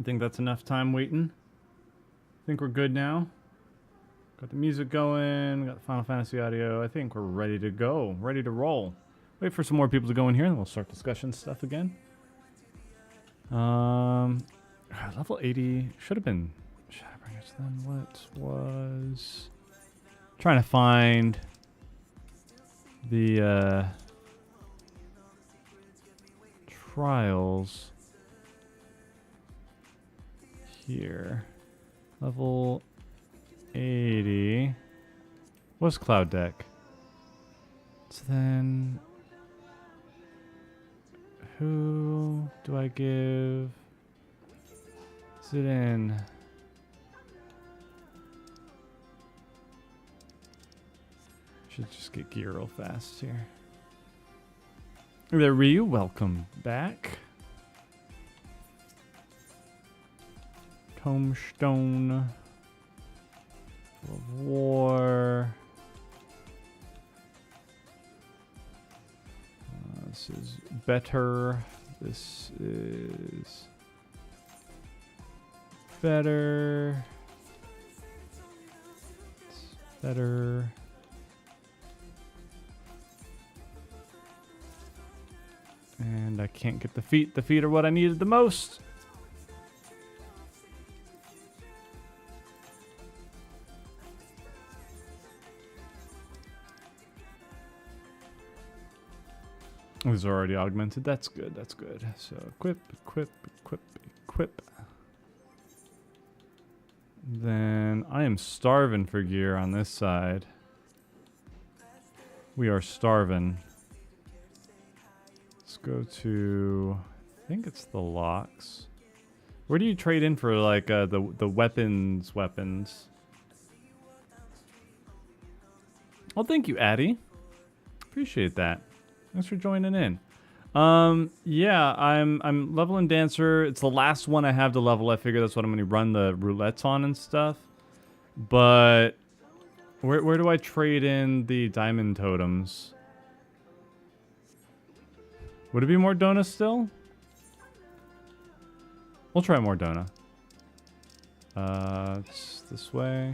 I think that's enough time waiting. I think we're good now. Got the music going, got the Final Fantasy audio. I think we're ready to go, ready to roll. Wait for some more people to go in here and we'll start discussion stuff again. Level 80 should have been. Should I bring it to them? What was. Trying to find the trials here. Level 80. What's Cloud Deck? So then, who do I give? Is it in? Should just get gear real fast here. There, Ryu, welcome back. Tombstone of War. This is better. This is better. It's better. And I can't get the feet. The feet are what I needed the most. These are already augmented. That's good. That's good. So equip, equip, equip, equip. Then I am starving for gear on this side. We are starving. Let's go to, I think it's the locks. Where do you trade in for like the weapons? Oh, thank you, Addy. Appreciate that. Thanks for joining in. Yeah, I'm leveling Dancer. It's the last one I have to level. I figure that's what I'm going to run the roulettes on and stuff. But where do I trade in the diamond totems? Would it be Mordona still? We'll try Mordona. It's this way.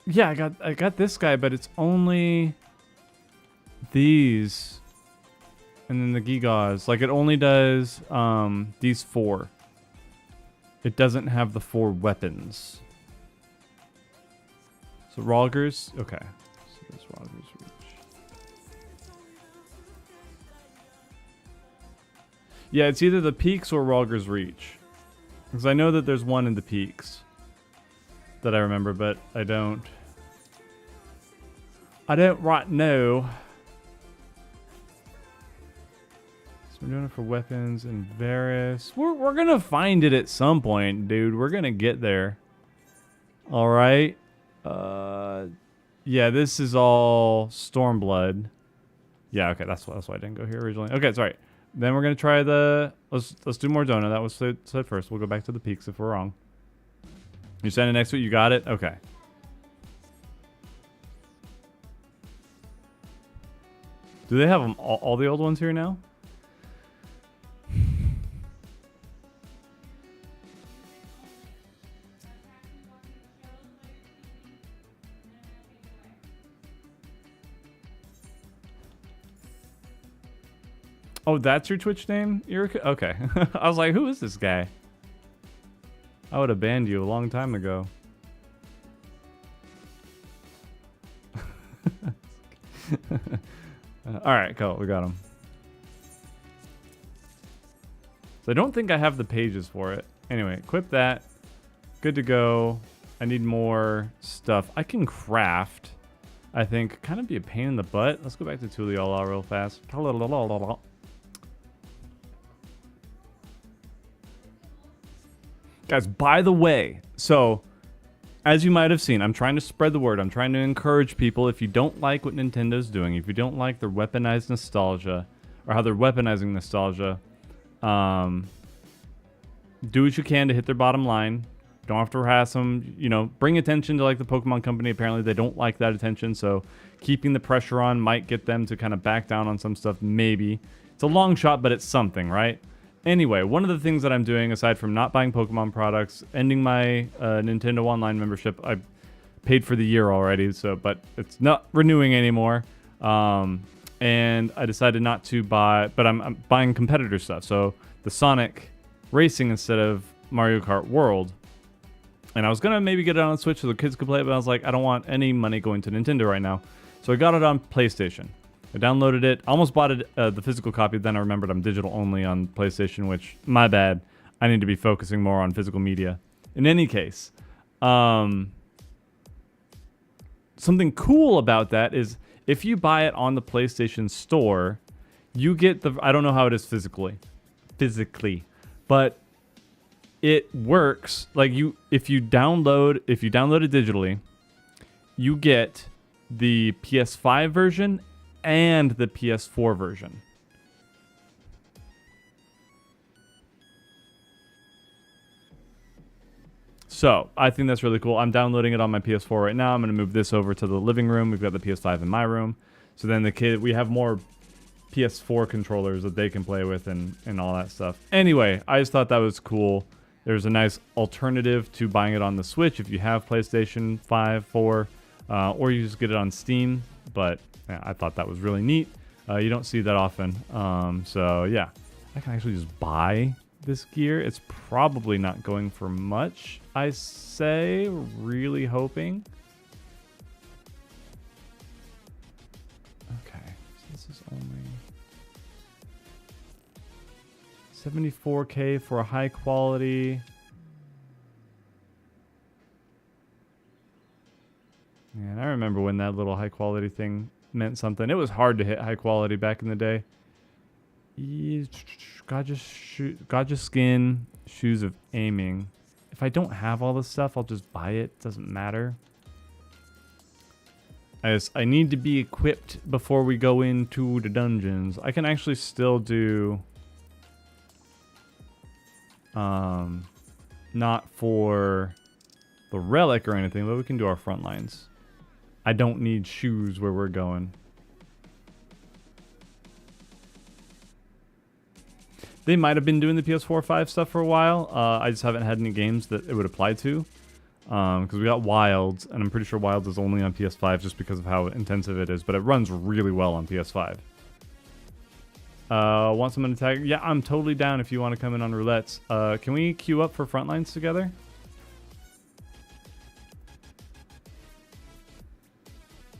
Yeah, I got this guy, but it's only these And then the Gigas, like it only does these 4. It doesn't have the 4 weapons. So Rogers, okay. So this Rogers Reach. Yeah, it's either the Peaks or Rogers Reach. Because I know that there's one in the Peaks that I remember, but I don't right know. So we're doing it for weapons and Varus. We're gonna find it at some point, dude. We're gonna get there. All right. Yeah, this is all Stormblood. Yeah, okay, that's why I didn't go here originally. Okay, sorry. Then we're gonna try the let's do Mordona. That was said first. We'll go back to the Peaks if we're wrong. You're standing next to it. You got it. Okay. Do they have them all the old ones here now? Oh, that's your Twitch name? Okay. I was like, who is this guy? I would have banned you a long time ago. Alright, cool. We got him. So I don't think I have the pages for it. Anyway, equip that. Good to go. I need more stuff. I can craft. I think kind of be a pain in the butt. Let's go back to Tuliala real fast. Guys, by the way, so as you might have seen, I'm trying to spread the word. I'm trying to encourage people. If you don't like what Nintendo's doing, if you don't like their weaponized nostalgia or how they're weaponizing nostalgia, do what you can to hit their bottom line. Don't have to harass them. You know, bring attention to like the Pokemon Company. Apparently, they don't like that attention. So keeping the pressure on might get them to kind of back down on some stuff. Maybe. It's a long shot, but it's something, right? Anyway, one of the things that I'm doing, aside from not buying Pokemon products, ending my Nintendo Online membership, I paid for the year already, but it's not renewing anymore. And I decided not to buy, but I'm buying competitor stuff. So the Sonic Racing instead of Mario Kart World. And I was going to maybe get it on the Switch so the kids could play it, but I was like, I don't want any money going to Nintendo right now. So I got it on PlayStation. I downloaded it, almost bought it, the physical copy, then I remembered I'm digital only on PlayStation, which, my bad. I need to be focusing more on physical media. In any case, something cool about that is if you buy it on the PlayStation Store, you get the, I don't know how it is physically, but it works. Like if you download it digitally, you get the PS5 version and the PS4 version. So I think that's really cool. I'm downloading it on my PS4 right now. I'm going to move this over to the living room. We've got the PS5 in my room. So then we have more PS4 controllers that they can play with and all that stuff. Anyway, I just thought that was cool. There's a nice alternative to buying it on the Switch if you have PlayStation 5, 4, or you just get it on Steam. But yeah, I thought that was really neat. You don't see that often. So yeah, I can actually just buy this gear. It's probably not going for much, I say, really hoping. Okay, so this is only 74K for a high quality. Man, I remember when that little high quality thing meant something. It was hard to hit high quality back in the day. Gotcha skin, shoes of aiming. If I don't have all this stuff, I'll just buy it. Doesn't matter. I need to be equipped before we go into the dungeons. I can actually still do... not for the relic or anything, but we can do our front lines. I don't need shoes where we're going. They might have been doing the PS4 5 stuff for a while. I just haven't had any games that it would apply to. Because we got Wilds, and I'm pretty sure Wilds is only on PS5 just because of how intensive it is. But it runs really well on PS5. Want someone to tag? Yeah, I'm totally down if you want to come in on roulettes. Can we queue up for frontlines together?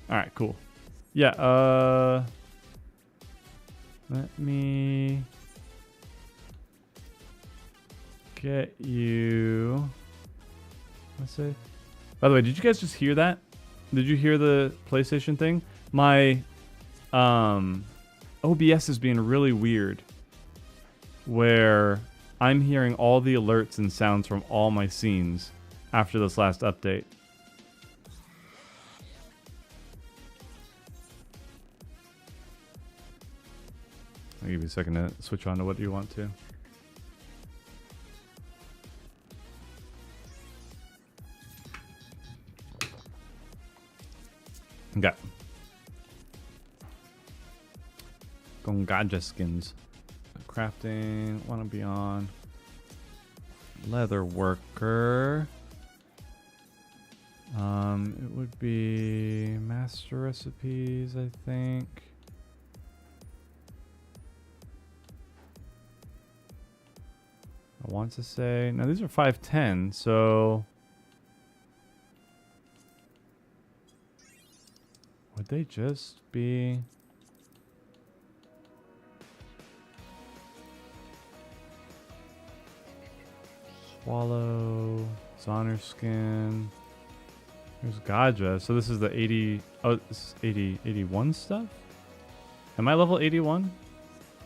All right, cool. Yeah, let me get you. Let's see. By the way, did you guys just hear that? Did you hear the PlayStation thing? My OBS is being really weird, where I'm hearing all the alerts and sounds from all my scenes after this last update. I'll give you a second to switch on to what you want to. Okay. Gongaja skins. Crafting. Want to be on. Leather worker. It would be master recipes, I think. I want to say, now these are 510, so would they just be Swallow, Zonner skin? There's Gaja, so this is the 80, oh, this is 80, 81 stuff? Am I level 81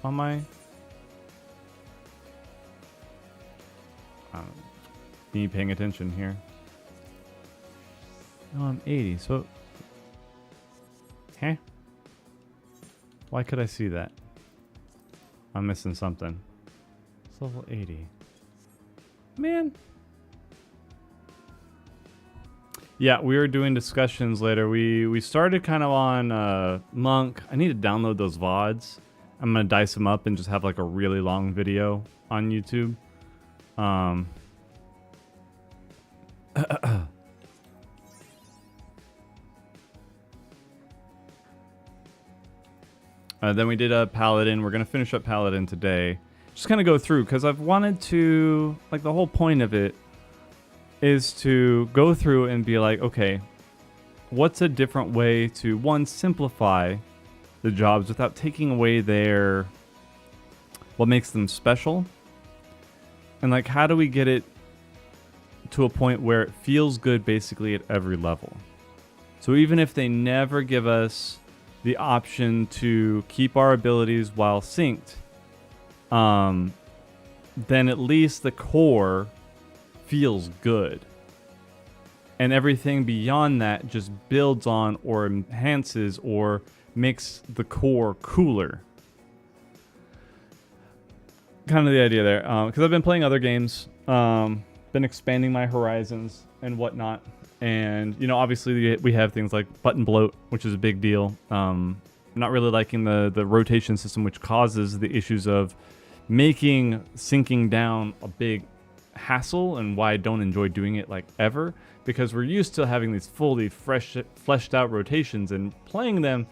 on my... Me paying attention here. No, I'm 80, so... Huh? Why could I see that? I'm missing something. It's level 80. Man. Yeah, we were doing discussions later. We started kind of on Monk. I need to download those VODs. I'm going to dice them up and just have like a really long video on YouTube. Then we did a Paladin. We're going to finish up Paladin today. Just kind of go through, because I've wanted to, like, the whole point of it is to go through and be like, okay, what's a different way to, one, simplify the jobs without taking away their, what makes them special? And, like, how do we get it to a point where it feels good basically at every level? So even if they never give us the option to keep our abilities while synced, then at least the core feels good. And everything beyond that just builds on or enhances or makes the core cooler. Kind of the idea there. Because I've been playing other games, been expanding my horizons and whatnot. And, you know, obviously we have things like button bloat, which is a big deal. Not really liking the rotation system, which causes the issues of making syncing down a big hassle, and why I don't enjoy doing it like ever, because we're used to having these fully fleshed out rotations, and playing them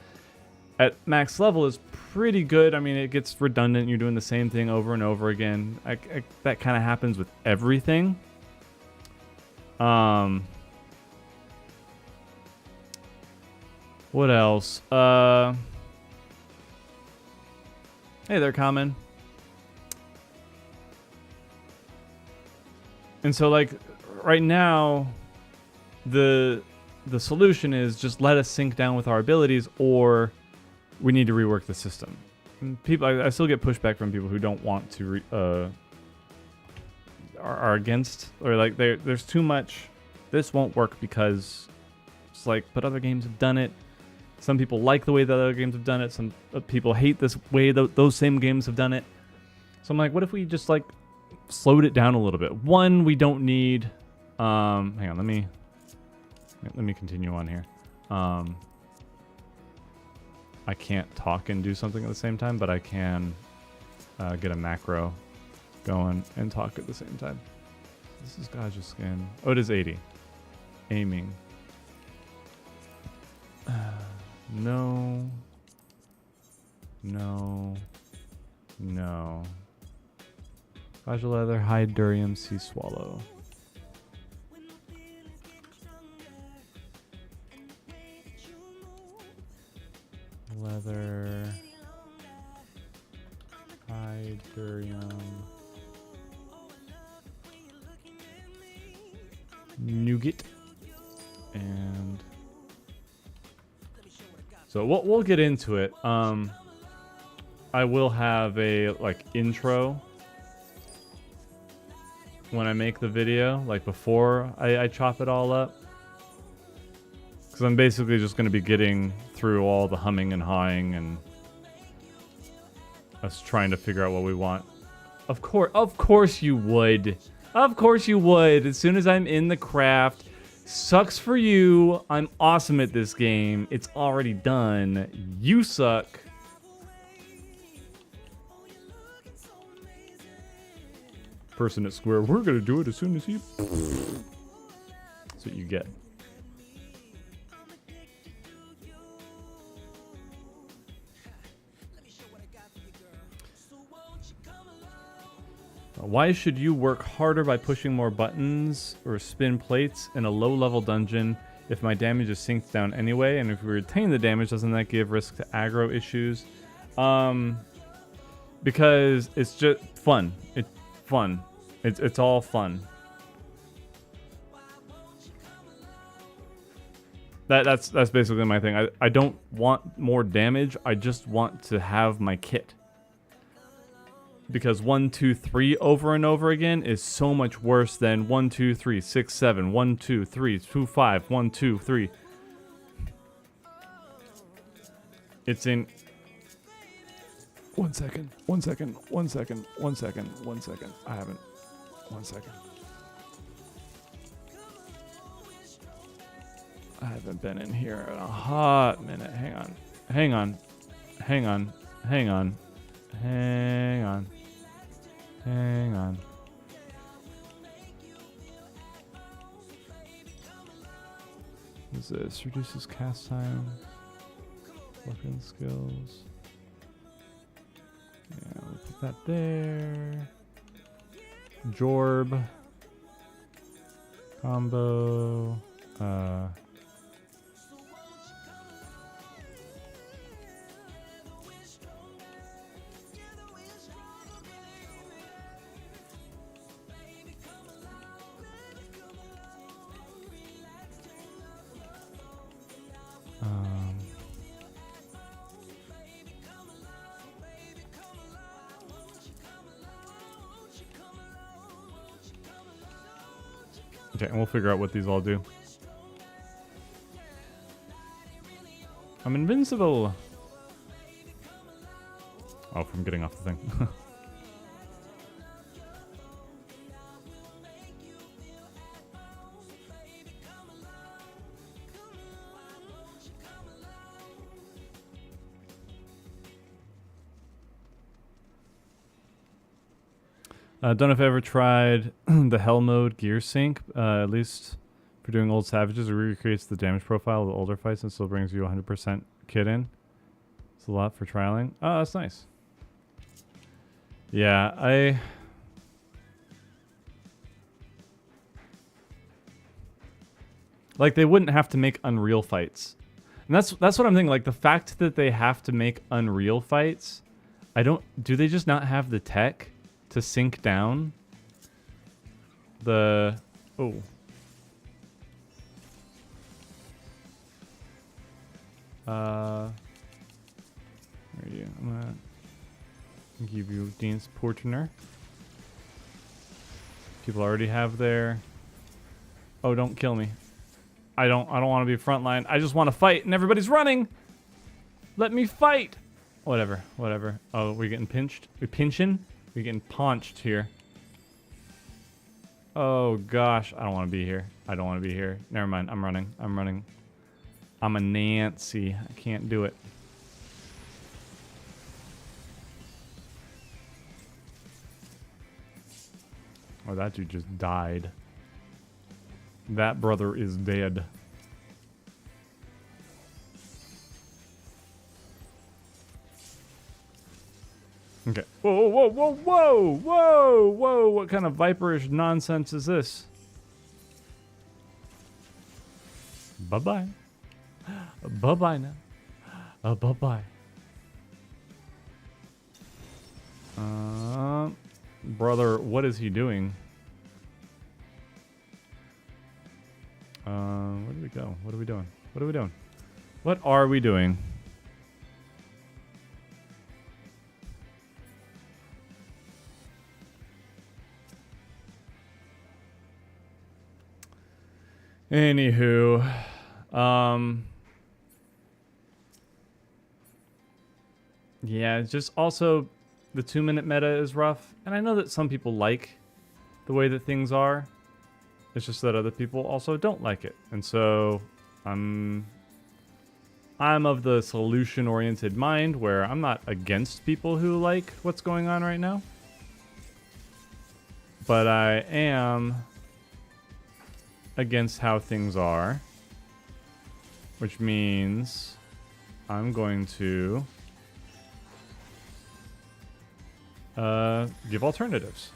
at max level is pretty good. I mean, it gets redundant. You're doing the same thing over and over again. That kind of happens with everything. What else? Hey there, Common. And so, like, right now, the solution is just let us sync down with our abilities, or we need to rework the system. And people, I still get pushback from people who don't want to are against, or like there's too much. This won't work because it's like, but other games have done it. Some people like the way that other games have done it. Some people hate this way those same games have done it. So I'm like, what if we just like slowed it down a little bit? One, we don't need. Hang on, let me continue on here. I can't talk and do something at the same time, but I can get a macro going and talk at the same time. This is Gaja skin. Oh, it is 80. Aiming. No. No. Fragile leather, hide, durium, sea swallow. Leather, hide, durium, nougat, and so we'll get into it. I will have a like intro when I make the video, like before I chop it all up. Because I'm basically just going to be getting through all the humming and hawing and us trying to figure out what we want. Of course you would. Of course you would. As soon as I'm in the craft. Sucks for you. I'm awesome at this game. It's already done. You suck. Person at Square, we're gonna do it as soon as you... That's what you get. Why should you work harder by pushing more buttons or spin plates in a low-level dungeon if my damage is synced down anyway? And if we retain the damage, doesn't that give risk to aggro issues? Because it's just fun. It's fun. It's all fun. That's basically my thing. I don't want more damage. I just want to have my kit. Because 1, 2, 3 over and over again is so much worse than 1, 2, 3, 6, 7, 1, 2, 3, 2, 5, 1, 2, 3. It's in 1 second, 1 second, 1 second, 1 second, 1 second. I haven't. 1 second. I haven't been in here in a hot minute. Hang on. Hang on. Hang on. Hang on. Hang on. Hang on. What is this? Reduces cast time. Weapon skills. Yeah, we'll put that there. Jorb. Combo. Okay, and we'll figure out what these all do. I'm invincible. Oh, from getting off the thing. Don't know if I ever tried the Hell mode gear sync, at least for doing old savages. It recreates the damage profile of the older fights and still brings you 100% kit in. It's a lot for trialing. Oh, that's nice. Yeah, like, they wouldn't have to make Unreal fights. And that's what I'm thinking. Like, the fact that they have to make Unreal fights, do they just not have the tech to sync down the... Oh. Where are you? I'm gonna give you Dean's Portioner. People already have their... Oh, don't kill me. I don't want to be frontline. I just want to fight and everybody's running. Let me fight. Whatever. Oh, we're getting pinched. We're pinching. We're getting paunched here. Oh gosh, I don't want to be here. Never mind. I'm running. I'm a Nancy. I can't do it. Oh, that dude just died. That brother is dead. Okay. Whoa, whoa, whoa, whoa, whoa, whoa! What kind of viperish nonsense is this? Bye-bye. Bye-bye now. Bye-bye. Brother, what is he doing? Where do we go? What are we doing? What are we doing? What are we doing? Anywho, yeah, it's just also the 2-minute meta is rough, and I know that some people like the way that things are. It's just that other people also don't like it, and so I'm of the solution-oriented mind where I'm not against people who like what's going on right now, but I am against how things are, which means I'm going to give alternatives.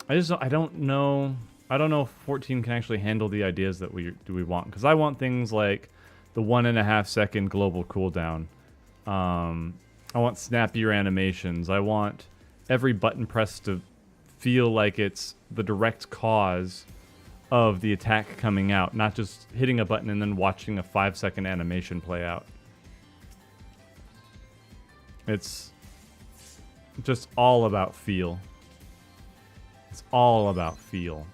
I don't know if 14 can actually handle the ideas that we want, because I want things like the 1.5 second global cooldown. I want snappier animations. I want every button press to feel like it's the direct cause of the attack coming out, not just hitting a button and then watching a 5-second animation play out. It's just all about feel. It's all about feel.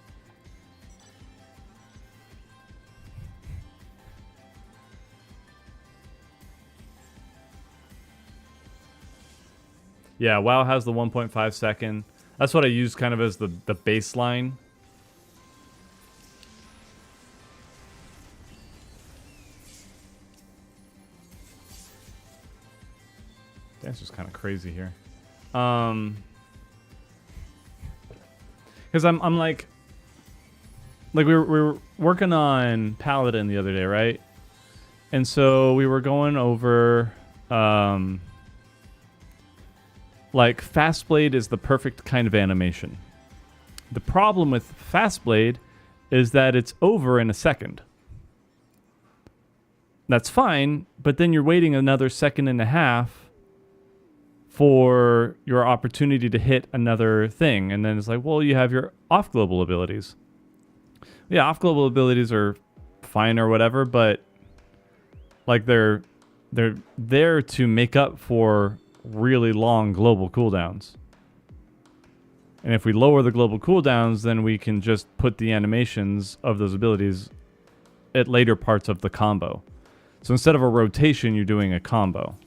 Yeah, WoW has the 1.5 second. That's what I use kind of as the baseline. That's just kind of crazy here. Because I'm like we were working on Paladin the other day, right? And so we were going over like Fastblade is the perfect kind of animation. The problem with Fastblade is that it's over in a second. That's fine, but then you're waiting another 1.5 seconds for your opportunity to hit another thing, and then it's like, well, you have your off-global abilities. Yeah, off-global abilities are fine or whatever, but like they're there to make up for really long global cooldowns. And if we lower the global cooldowns, then we can just put the animations of those abilities at later parts of the combo. So instead of a rotation, you're doing a combo.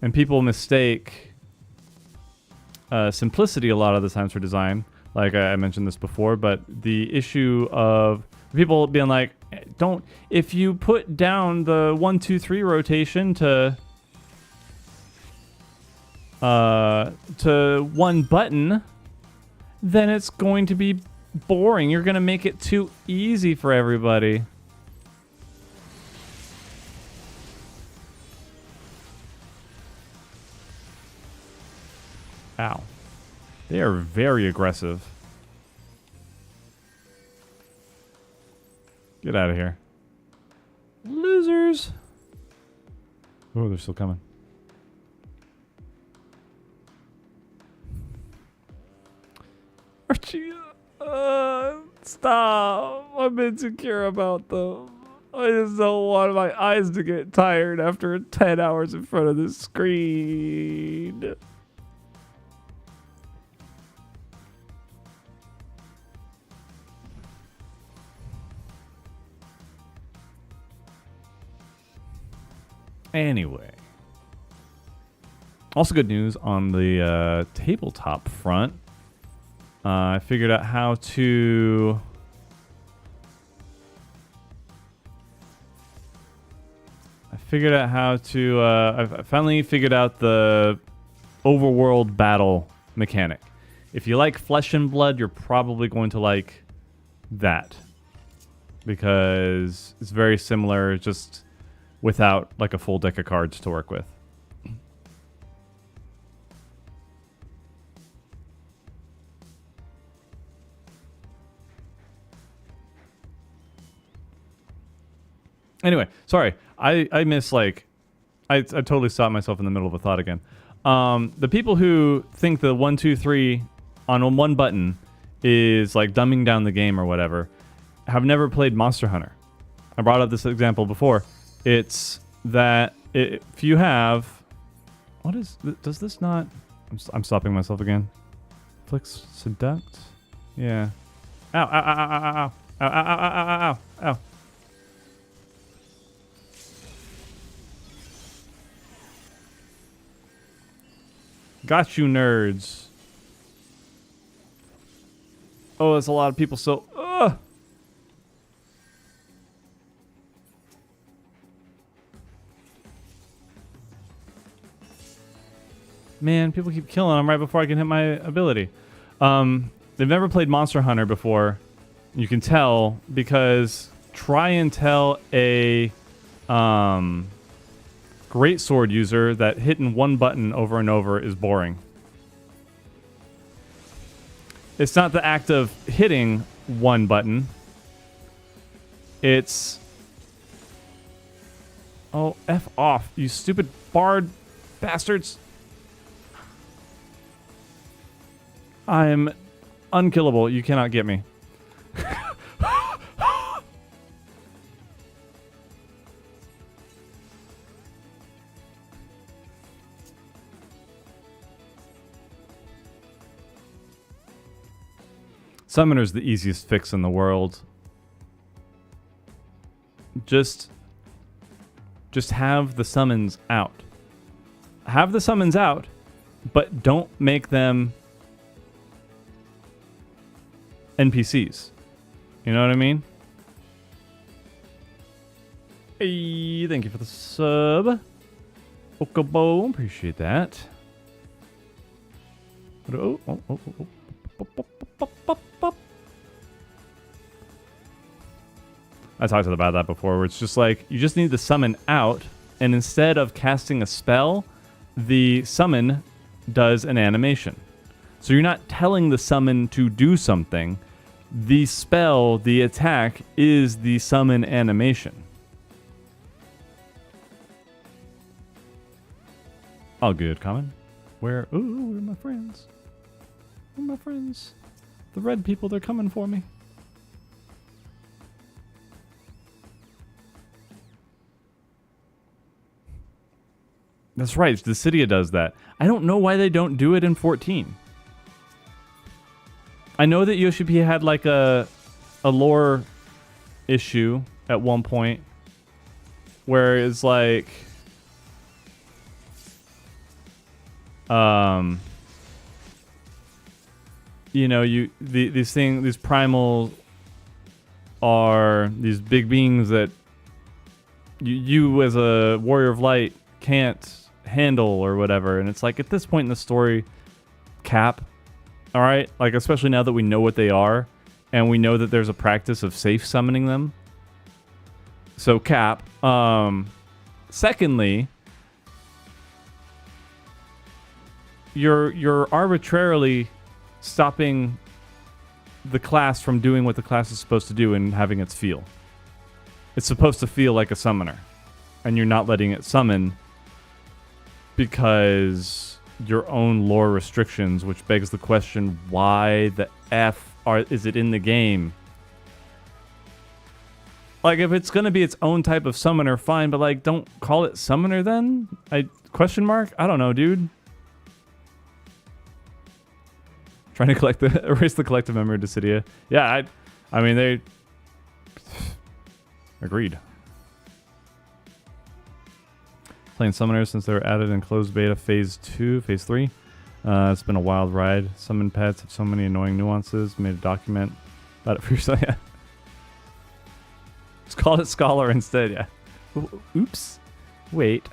And people mistake simplicity a lot of the times for design. Like I mentioned this before, but the issue of people being like, if you put down the 1, 2, 3 rotation to one button, then it's going to be boring. You're going to make it too easy for everybody. Ow. They are very aggressive. Get out of here. Losers. Oh, they're still coming. Archie, stop. I'm insecure about them. I just don't want my eyes to get tired after 10 hours in front of the screen. Anyway. Also good news on the tabletop front. I figured out how to... I finally figured out the overworld battle mechanic. If you like Flesh and Blood, you're probably going to like that. Because it's very similar, just without like a full deck of cards to work with. Anyway, sorry. I miss like... I totally stopped myself in the middle of a thought again. The people who think the 1, 2, 3 on one button is like dumbing down the game or whatever have never played Monster Hunter. I brought up this example before. It's that if you have... What is... Does this not... I'm stopping myself again. Flicks Seduct? Yeah. Ow, ow, ow, ow, ow, ow, ow, ow, ow, ow, ow. Got you, nerds. Oh, there's a lot of people, so... Man, people keep killing them right before I can hit my ability. They've never played Monster Hunter before. You can tell because try and tell a great sword user that hitting one button over and over is boring. It's not the act of hitting one button. It's... Oh, F off, you stupid bard bastards. I'm unkillable. You cannot get me. Summoner's the easiest fix in the world. Just have the summons out. Have the summons out, but don't make them NPCs. You know what I mean? Hey, thank you for the sub. Okobo, appreciate that. Oh. I talked about that before, where it's just like, you just need the summon out, and instead of casting a spell, the summon does an animation. So you're not telling the summon to do something. The spell, the attack, is the summon animation. All good, Common. Where? Ooh, where are my friends? Where are my friends? The red people, they're coming for me. That's right, Dissidia does that. I don't know why they don't do it in 14. I know that Yoshi P had like a lore issue at one point where it's like you know, these primal are these big beings that you as a warrior of light can't handle or whatever, and it's like at this point in the story, Cap. All right, like especially now that we know what they are, and we know that there's a practice of safe summoning them. So Cap. Secondly, you're arbitrarily stopping the class from doing what the class is supposed to do and having its feel. It's supposed to feel like a summoner, and you're not letting it summon because your own lore restrictions, which begs the question, why the F is it in the game? Like, if it's gonna be its own type of summoner, fine, but like, don't call it summoner then? Question mark? I don't know, dude. Trying to erase the collective memory of Dissidia. Yeah, I mean, they agreed. Playing summoners since they were added in closed beta phase 2, phase 3. It's been a wild ride. Summon pets have so many annoying nuances. Made a document about it for yourself. Yeah. Just call it Scholar instead. Yeah. Oops. Wait.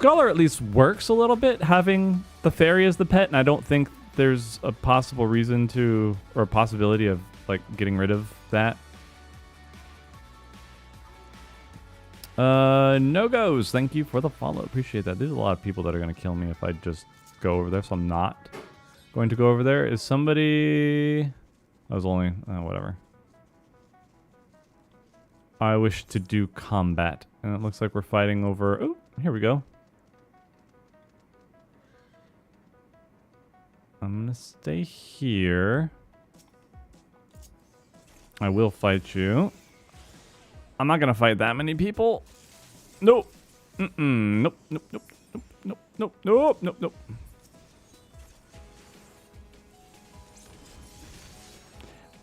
Scholar at least works a little bit having the fairy as the pet, and I don't think there's a possible reason to, or a possibility of like getting rid of that. No goes. Thank you for the follow. Appreciate that. There's a lot of people that are going to kill me if I just go over there, so I'm not going to go over there. Is somebody... I was only... whatever. I wish to do combat. And it looks like we're fighting over... Oh, here we go. I'm going to stay here. I will fight you. I'm not going to fight that many people. Nope. Nope. Nope. Nope. Nope. Nope. Nope. Nope. Nope. Nope.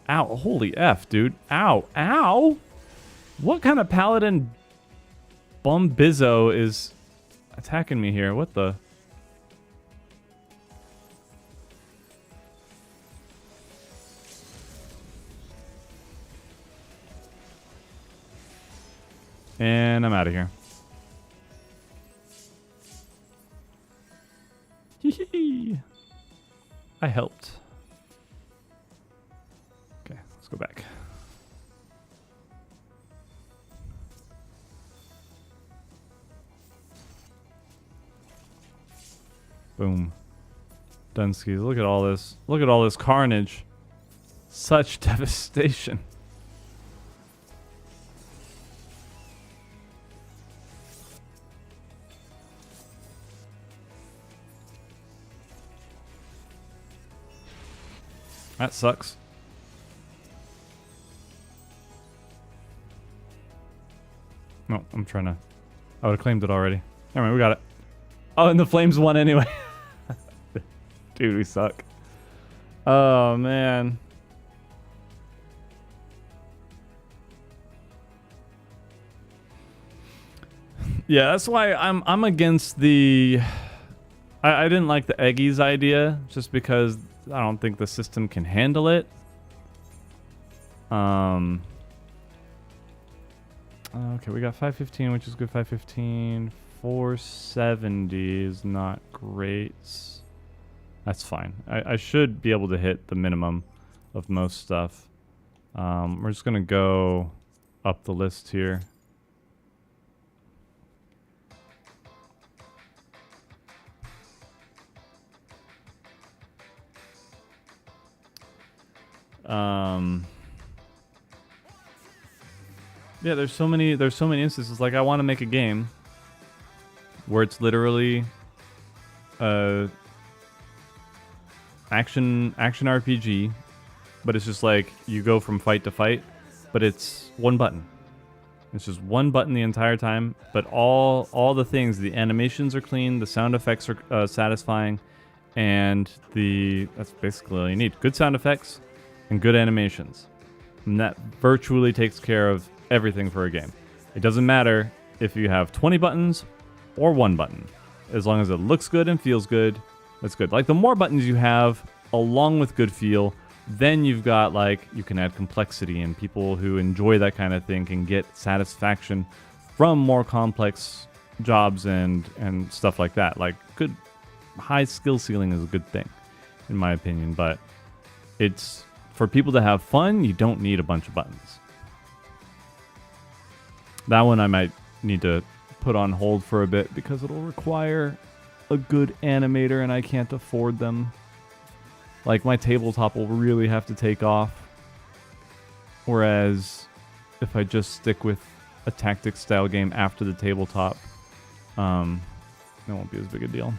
Ow. Holy F, dude. Ow. Ow. What kind of paladin bumbizzo is attacking me here? What the... And I'm out of here. Hee. I helped. Okay, let's go back. Boom. Dunskies, look at all this. Look at all this carnage. Such devastation. That sucks. No, I'm trying to... I would have claimed it already. Never mind, we got it. Oh, and the flames won anyway. Dude, we suck. Oh, man. Yeah, that's why I'm against the... I didn't like the Eggies idea, just because... I don't think the system can handle it. Okay, we got 515, which is good. 515. 470 is not great. That's fine. I should be able to hit the minimum of most stuff. We're just gonna go up the list here. Yeah, there's so many instances. Like, I want to make a game where it's literally action RPG, but it's just like you go from fight to fight, but it's one button. It's just one button the entire time, but all the things, the animations are clean, the sound effects are satisfying, and that's basically all you need. Good sound effects and good animations. And that virtually takes care of everything for a game. It doesn't matter if you have 20 buttons or one button. As long as it looks good and feels good, that's good. Like, the more buttons you have, along with good feel, then you've got, like, you can add complexity, and people who enjoy that kind of thing can get satisfaction from more complex jobs and stuff like that. Like, good high skill ceiling is a good thing, in my opinion, but it's for people to have fun. You don't need a bunch of buttons. That one I might need to put on hold for a bit because it'll require a good animator, and I can't afford them. Like, my tabletop will really have to take off. Whereas if I just stick with a tactics style game after the tabletop, it won't be as big a deal.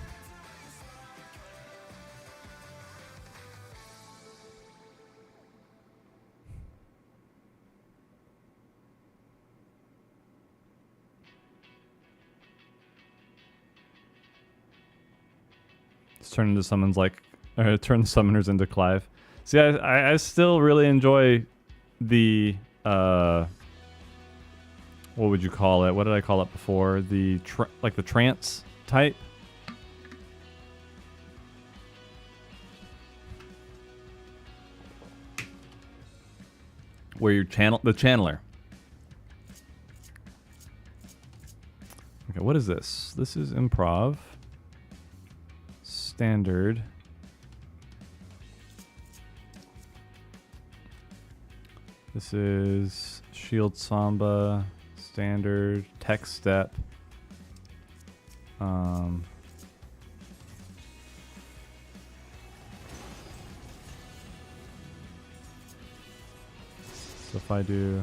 Turn into summons like, turn the summoners into Clive. See, I still really enjoy the what would you call it? What did I call it before? The like the trance type. Where you're the channeler. Okay, what is this? This is improv. Standard. This is Shield Samba. Standard. Tech Step. So if I do...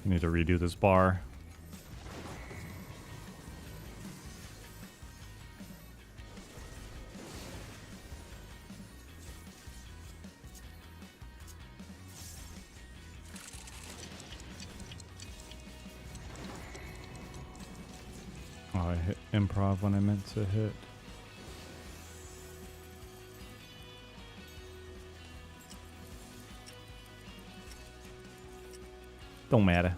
I need to redo this bar. Oh, I hit improv when I meant to hit. Don't matter.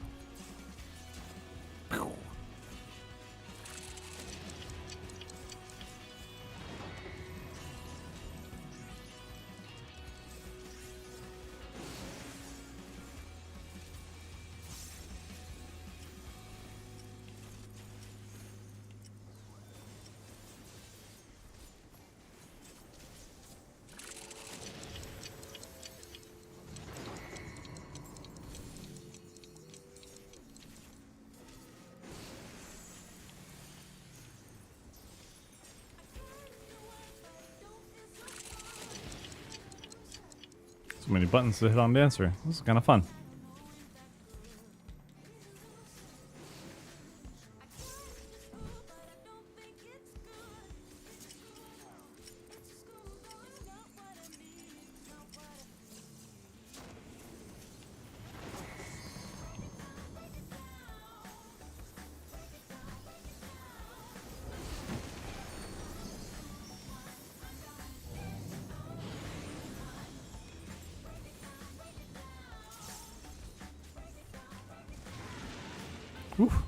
So many buttons to hit on Dancer. This is kind of fun. Oof.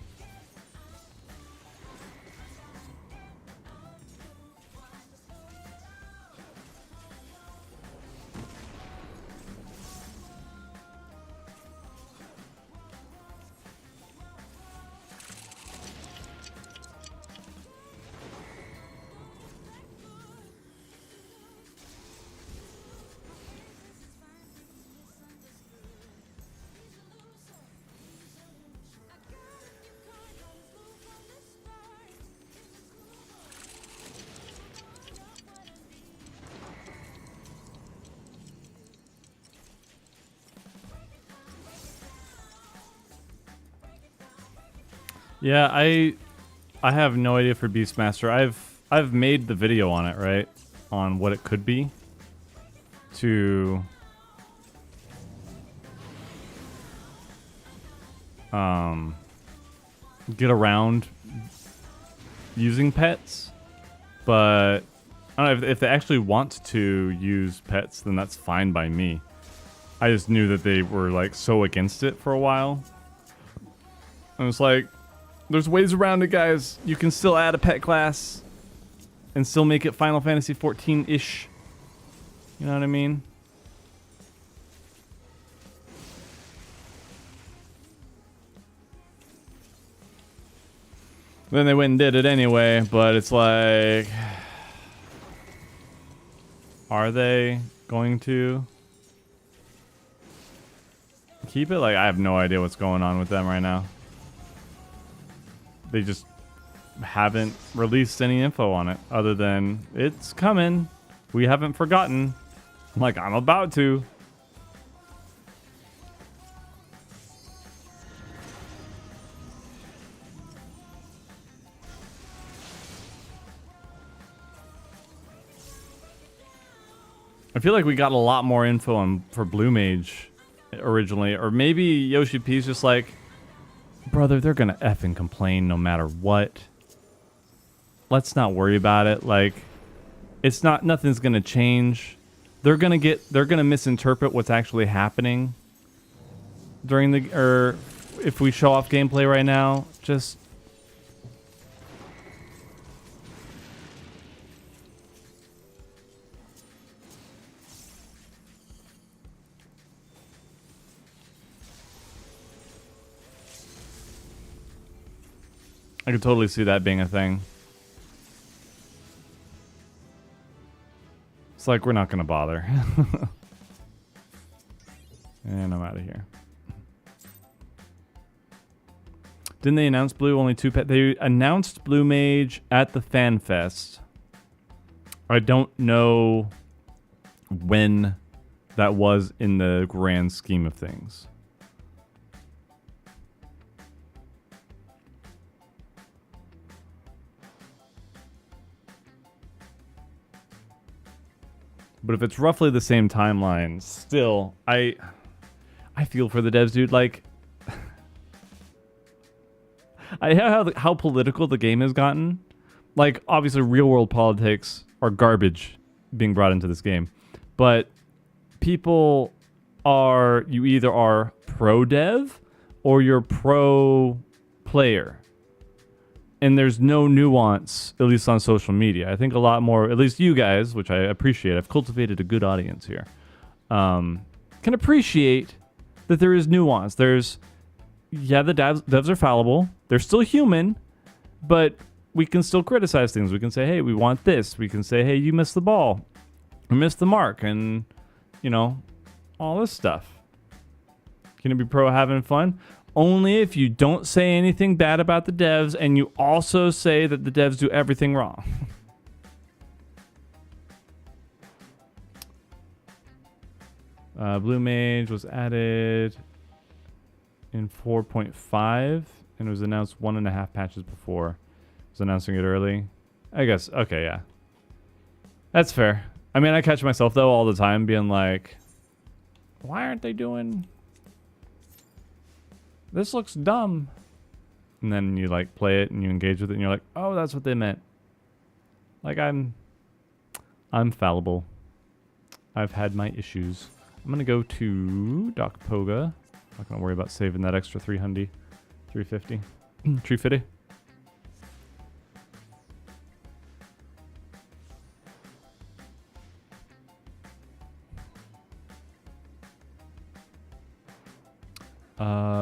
Yeah, I have no idea for Beastmaster. I've made the video on it, right? On what it could be to get around using pets, but I don't know if they actually want to use pets, then that's fine by me. I just knew that they were like so against it for a while. I was like, there's ways around it, guys. You can still add a pet class and still make it Final Fantasy 14-ish. You know what I mean? Then they went and did it anyway, but it's like... Are they going to keep it? Like, I have no idea what's going on with them right now. They just haven't released any info on it other than it's coming. We haven't forgotten. I'm like, I'm about to. I feel like we got a lot more info on for Blue Mage originally, or maybe Yoshi P's just like, brother, they're gonna effing complain no matter what. Let's not worry about it. Like, it's not, nothing's gonna change. They're gonna misinterpret what's actually happening during the, or if we show off gameplay right now, just. I could totally see that being a thing. It's like, we're not going to bother. And I'm out of here. Didn't they announce Blue only 2 pets? They announced Blue Mage at the Fan Fest. I don't know when that was in the grand scheme of things. But if it's roughly the same timeline, still, I feel for the devs, dude. Like, I know how political the game has gotten. Like, obviously, real-world politics are garbage being brought into this game. But people are, you either are pro-dev or you're pro-player. And there's no nuance, at least on social media. I think a lot more, at least you guys, which I appreciate, I've cultivated a good audience here, can appreciate that there is nuance. There's, yeah, the devs are fallible. They're still human, but we can still criticize things. We can say, hey, we want this. We can say, hey, you missed the ball. You missed the mark. And, you know, all this stuff. Can it be pro having fun? Only if you don't say anything bad about the devs and you also say that the devs do everything wrong. Blue Mage was added in 4.5 and it was announced 1.5 patches before. I was announcing it early. I guess, okay, yeah. That's fair. I mean, I catch myself, though, all the time being like, why aren't they doing... This looks dumb. And then you like play it and you engage with it and you're like, oh, that's what they meant. Like I'm fallible. I've had my issues. I'm gonna go to Doc Poga. Not gonna worry about saving that extra 350. 350.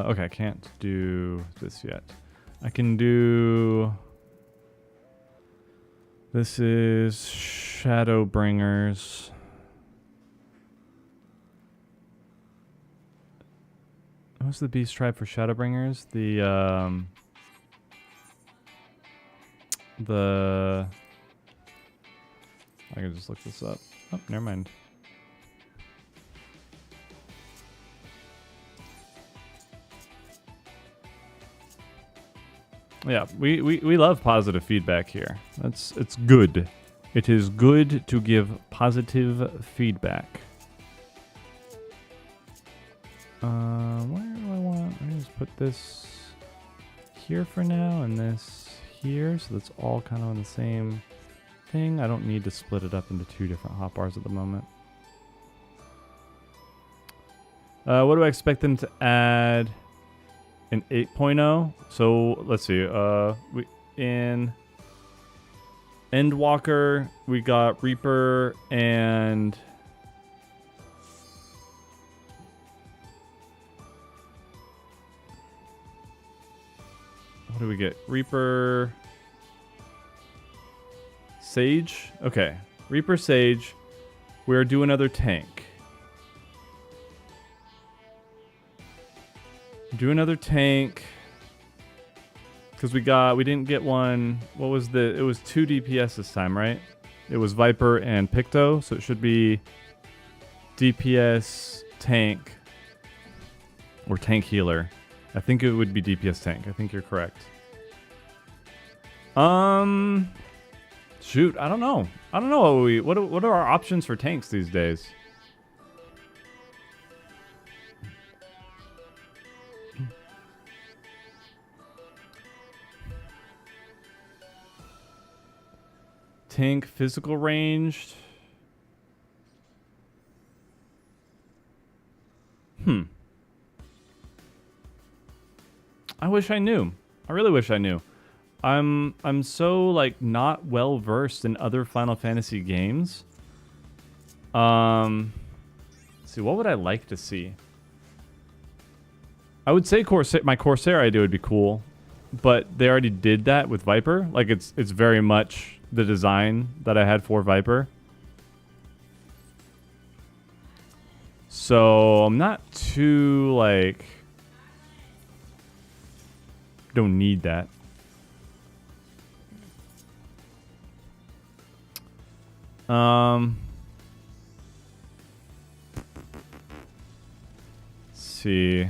Okay, I can't do this yet. I can do... This is Shadowbringers. What's the beast tribe for Shadowbringers? I can just look this up. Oh, never mind. Yeah, we love positive feedback here. It's good. It is good to give positive feedback. Where do I want? I just put this here for now and this here, so that's all kind of on the same thing. I don't need to split it up into 2 different hotbars at the moment. What do I expect them to add in 8.0? So let's see. In Endwalker we got Reaper and what do we get? Reaper, Sage. Okay, Reaper, Sage. We're due another tank. Do another tank. Because we didn't get one. What was it was 2 DPS this time, right? It was Viper and Picto, so it should be DPS tank or tank healer. I think it would be DPS tank. I think you're correct. Shoot, I don't know. I don't know what are our options for tanks these days? tank physical ranged. I wish I knew. I really wish I knew. I'm so like not well versed in other Final Fantasy games. Let's see, what would I like to see? I would say my Corsair idea would be cool, but they already did that with Viper. Like it's very much the design that I had for Viper. So I'm not too like, don't need that. Let's see.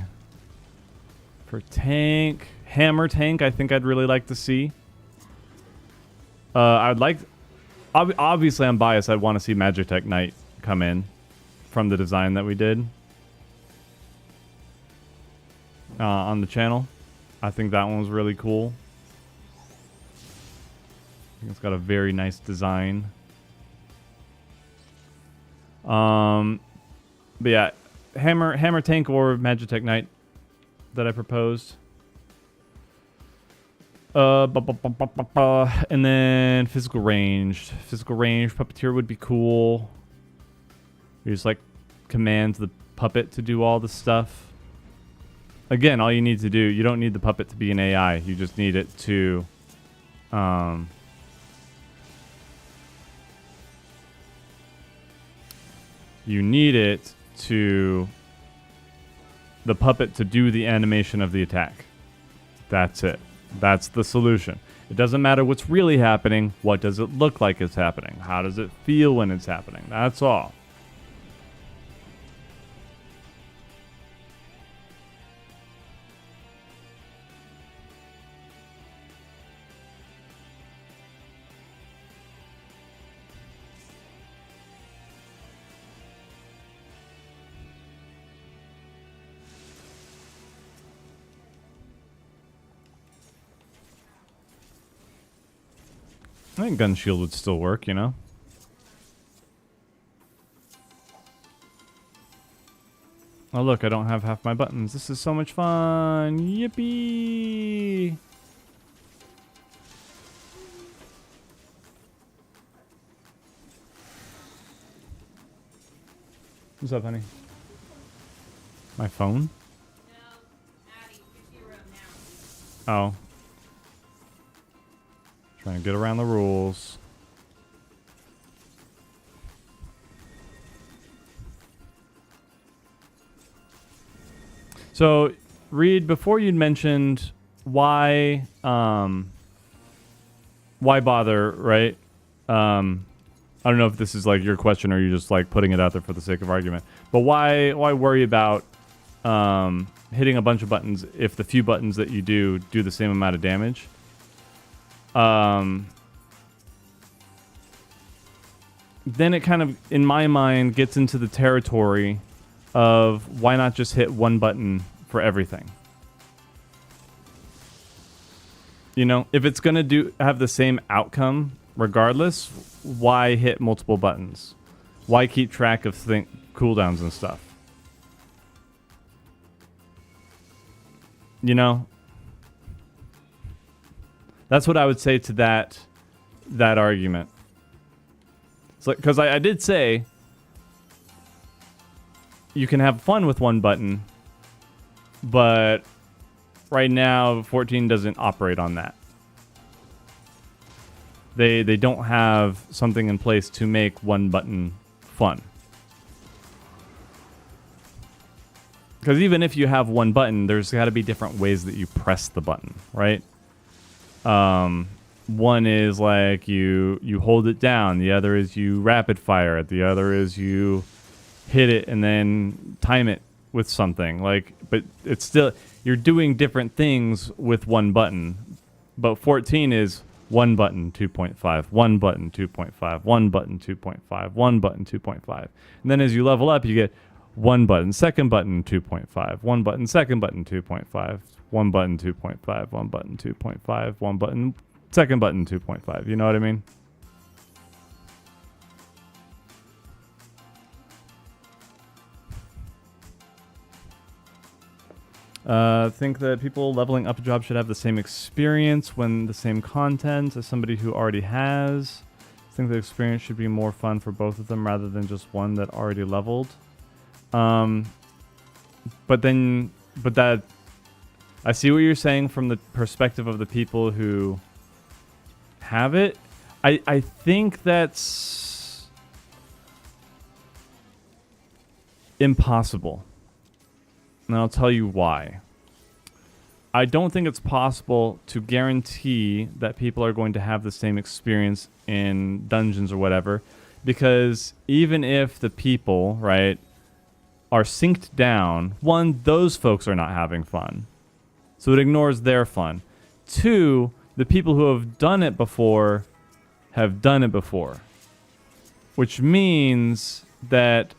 For tank, hammer tank, I think I'd really like to see. I'd like, obviously I'm biased. I'd want to see Magitech Knight come in from the design that we did on the channel. I think that one was really cool. I think it's got a very nice design. But yeah, hammer tank or Magitech Knight that I proposed. And then physical ranged. Physical ranged puppeteer would be cool. You just like command the puppet to do all the stuff. Again, all you need to do, you don't need the puppet to be an AI. You just need it to the puppet to do the animation of the attack. That's it. That's the solution. It doesn't matter what's really happening. What does it look like it's happening? How does it feel when it's happening? That's all. I think gun shield would still work, you know? Oh look, I don't have half my buttons. This is so much fun. Yippee! What's up, honey? My phone? No, Addie, 50 room now. Oh. Trying to get around the rules. So, Reed, before you'd mentioned why bother, right? I don't know if this is like your question or you're just like putting it out there for the sake of argument. But why worry about hitting a bunch of buttons if the few buttons that you do the same amount of damage? Then it kind of, in my mind, gets into the territory of why not just hit one button for everything? You know, if it's going to have the same outcome regardless, why hit multiple buttons? Why keep track of cooldowns and stuff? You know? That's what I would say to that argument. It's like, because I did say you can have fun with one button, but right now 14 doesn't operate on that. They don't have something in place to make one button fun. Because even if you have one button, there's got to be different ways that you press the button, right? One is like you hold it down. The other is you rapid fire it. The other is you hit it and then time it with something. Like, but it's still, you're doing different things with one button. But 14 is one button 2.5, one button 2.5, one button 2.5, one button 2.5. And then as you level up, you get one button, second button 2.5, one button, second button 2.5, one button 2.5, one button 2.5, one button, second button 2.5. You know what I mean? Think that people leveling up a job should have the same experience when the same content as somebody who already has. Think the experience should be more fun for both of them rather than just one that already leveled. But that, I see what you're saying from the perspective of the people who have it. I think that's impossible. And I'll tell you why. I don't think it's possible to guarantee that people are going to have the same experience in dungeons or whatever, because even if the people, right, are synced down, one, those folks are not having fun. So it ignores their fun. Two, the people who have done it before have done it before. Which means that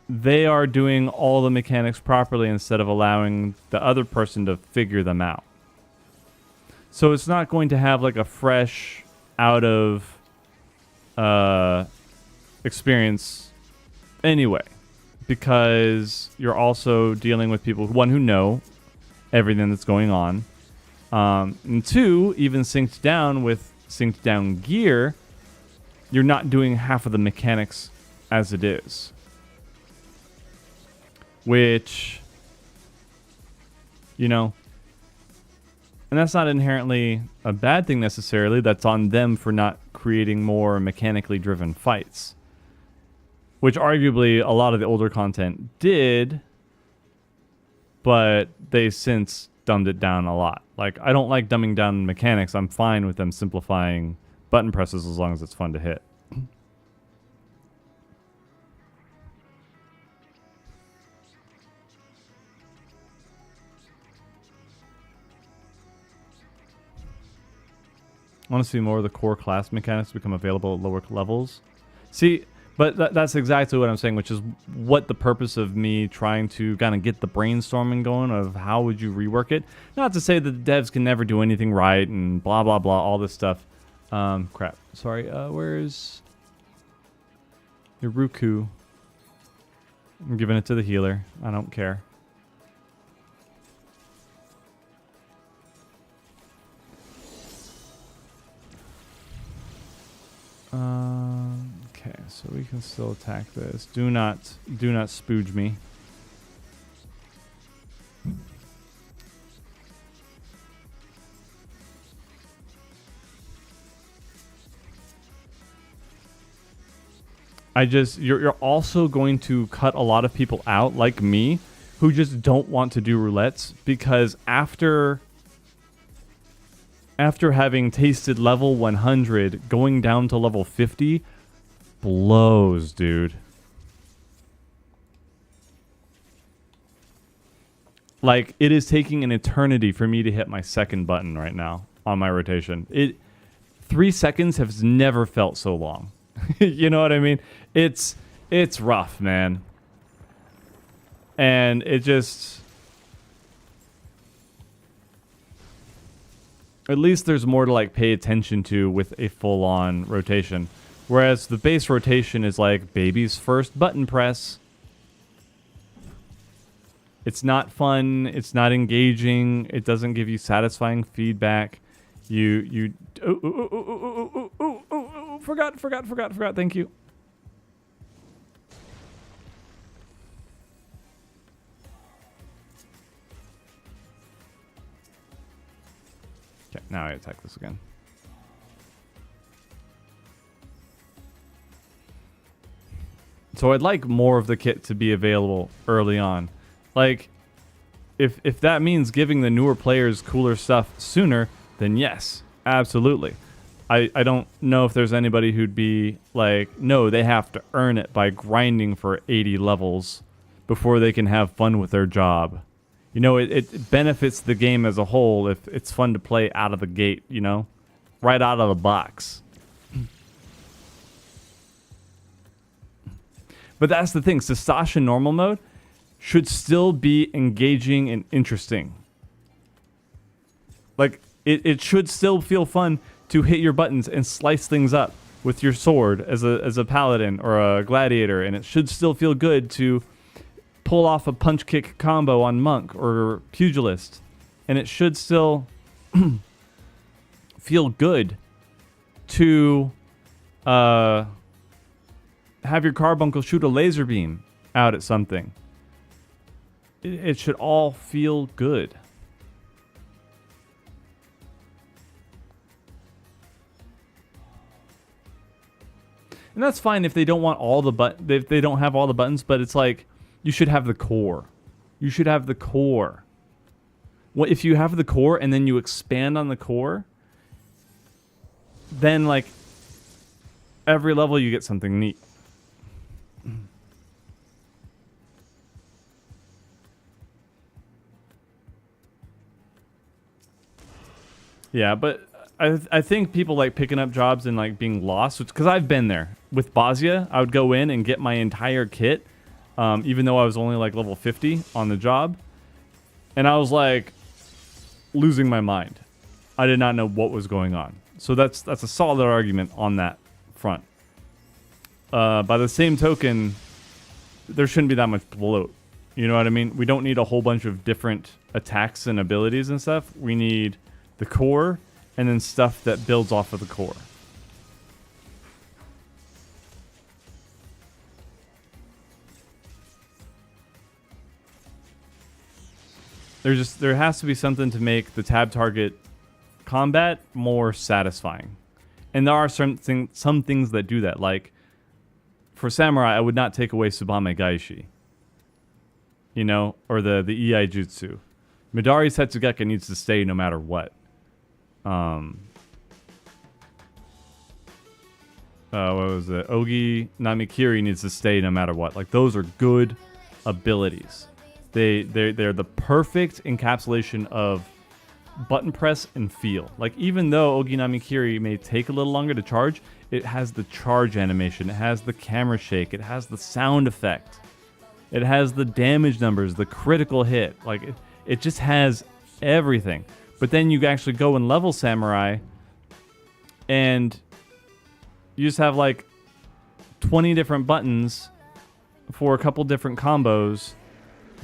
they are doing all the mechanics properly instead of allowing the other person to figure them out. So it's not going to have like a fresh, out of experience anyway, because you're also dealing with people, one, who know everything that's going on, and two, even synced down with synced down gear, you're not doing half of the mechanics as it is. Which, you know, and that's not inherently a bad thing necessarily. That's on them for not creating more mechanically driven fights. Which arguably a lot of the older content did, but they since dumbed it down a lot. Like, I don't like dumbing down mechanics. I'm fine with them simplifying button presses as long as it's fun to hit. I want to see more of the core class mechanics become available at lower levels. See, but that's exactly what I'm saying, which is what the purpose of me trying to kind of get the brainstorming going of how would you rework it. Not to say that the devs can never do anything right and blah, blah, blah, all this stuff. Crap. Sorry, where's Iruku? I'm giving it to the healer. I don't care. Okay, so we can still attack this. Do not spooge me. You're also going to cut a lot of people out like me who just don't want to do roulettes, because after having tasted level 100, going down to level 50 blows, dude. Like, it is taking an eternity for me to hit my second button right now on my rotation. 3 seconds has never felt so long. You know what I mean? It's rough, man. And it just... At least there's more to like pay attention to with a full-on rotation. Whereas the base rotation is like baby's first button press. It's not fun. It's not engaging. It doesn't give you satisfying feedback. Forgot. Thank you. Okay, now I attack this again. So I'd like more of the kit to be available early on. Like, if that means giving the newer players cooler stuff sooner, then yes, absolutely. I don't know if there's anybody who'd be like, no, they have to earn it by grinding for 80 levels before they can have fun with their job. You know, it benefits the game as a whole if it's fun to play out of the gate, you know? Right out of the box. But that's the thing. Sastasha normal mode should still be engaging and interesting. Like, it should still feel fun to hit your buttons and slice things up with your sword as a paladin or a gladiator. And it should still feel good to pull off a punch kick combo on monk or pugilist, and it should still feel good to have your carbuncle shoot a laser beam out at something. It should all feel good. And that's fine if they don't want all the if they don't have all the buttons, but it's like you should have the core. You should have the core. What if you have the core and then you expand on the core? Then like every level you get something neat. Yeah, but I think people like picking up jobs and like being lost, because I've been there. With Bosnia, I would go in and get my entire kit, even though I was only like level 50 on the job. And I was like losing my mind. I did not know what was going on. So that's a solid argument on that front. By the same token, there shouldn't be that much bloat. You know what I mean? We don't need a whole bunch of different attacks and abilities and stuff. We need the core and then stuff that builds off of the core. There has to be something to make the tab target combat more satisfying. And there are some things that do that. Like, for Samurai, I would not take away Tsubame Gaishi. You know? Or the Iai Jutsu. Midari Setsugeka needs to stay no matter what. What was it? Ogi Namikiri needs to stay no matter what. Like, those are good abilities. They're the perfect encapsulation of button press and feel. Like, even though Ogi Namikiri may take a little longer to charge, it has the charge animation, it has the camera shake, it has the sound effect, it has the damage numbers, the critical hit. Like, it just has everything. But then you actually go and level Samurai, and you just have like 20 different buttons for a couple different combos,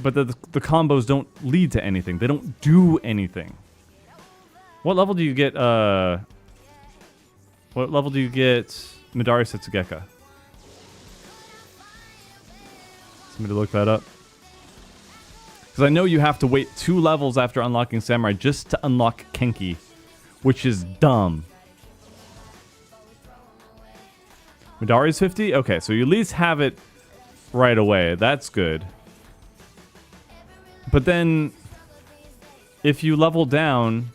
but the combos don't lead to anything. They don't do anything. What level do you get? What level do you get Midari Setsugeka? Somebody look that up. Because I know you have to wait 2 levels after unlocking Samurai just to unlock Kenki, which is dumb. Midari's 50? Okay, so you at least have it right away. That's good. But then, if you level down,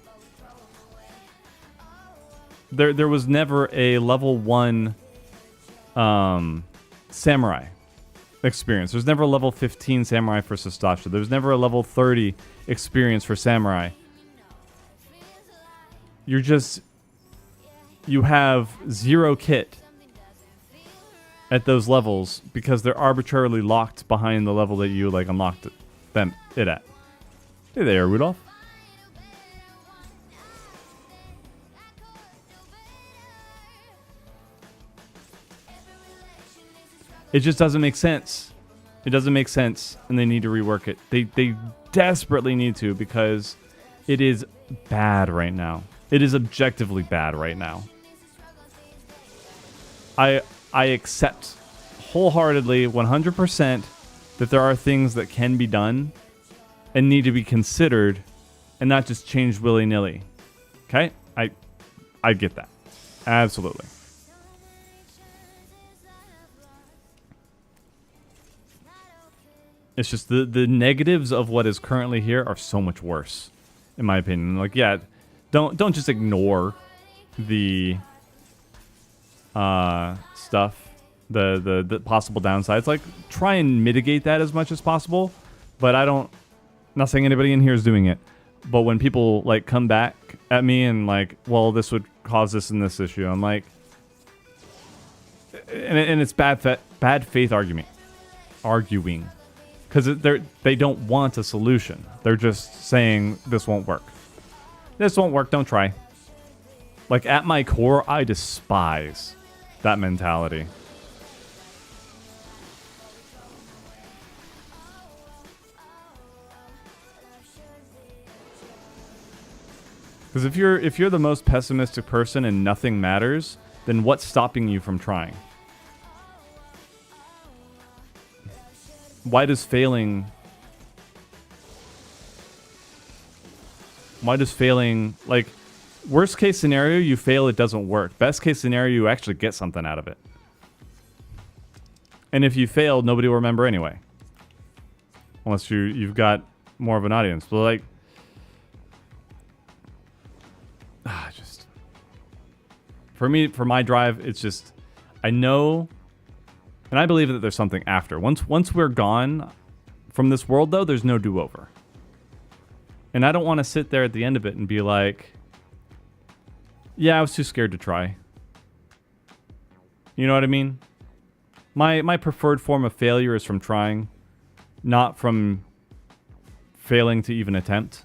there was never a level 1 Samurai experience. There's never a level 15 Samurai for Sastasha. There's never a level 30 experience for Samurai. You have 0 kit at those levels because they're arbitrarily locked behind the level that you like unlocked it at. Hey there, Rudolph. It just doesn't make sense. It doesn't make sense, and they need to rework it. They desperately need to, because it is bad right now. It is objectively bad right now. I accept wholeheartedly, 100%, that there are things that can be done and need to be considered and not just changed willy-nilly. Okay? I get that. Absolutely. It's just the negatives of what is currently here are so much worse, in my opinion. Like, yeah, don't just ignore the stuff, the possible downsides. Like, try and mitigate that as much as possible. But not saying anybody in here is doing it. But when people like come back at me and like, well, this would cause this and this issue, I'm like, and it's bad faith arguing. Because they don't want a solution. They're just saying, this won't work. This won't work, don't try. Like, at my core, I despise that mentality. Because if you're the most pessimistic person and nothing matters, then what's stopping you from trying? Why does failing like, worst case scenario, you fail, it doesn't work. Best case scenario, you actually get something out of it. And if you fail, nobody will remember anyway. Unless you've got more of an audience. But like, just for me, for my drive, it's just, I know, and I believe that there's something after. Once we're gone from this world, though, there's no do-over. And I don't want to sit there at the end of it and be like, yeah, I was too scared to try. You know what I mean? My preferred form of failure is from trying, not from failing to even attempt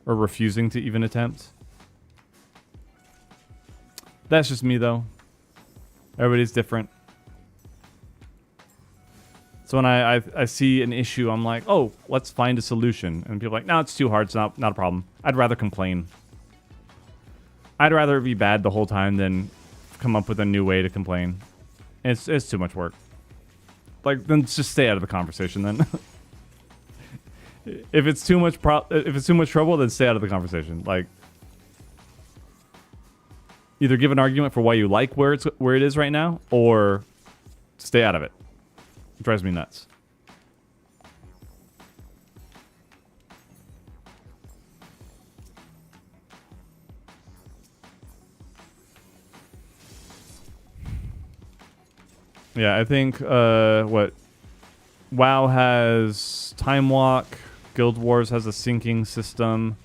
or refusing to even attempt. That's just me, though. Everybody's different. So when I see an issue, I'm like, oh, let's find a solution. And people are like, no, it's too hard. It's not a problem. I'd rather complain. I'd rather be bad the whole time than come up with a new way to complain. It's too much work. Like, then just stay out of the conversation then. If it's too much trouble, then stay out of the conversation. Like, either give an argument for why you like where it is right now, or stay out of it. It drives me nuts. Yeah, I think WoW has Time Walk, Guild Wars has a syncing system.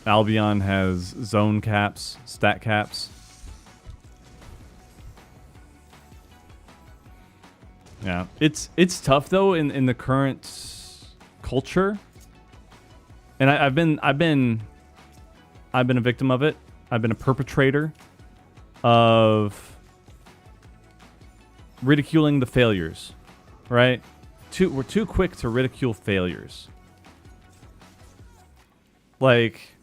Albion has zone caps, stat caps. Yeah, it's tough though in the current culture, and I've been a victim of it. I've been a perpetrator of ridiculing the failures, right? We're too quick to ridicule failures. Like,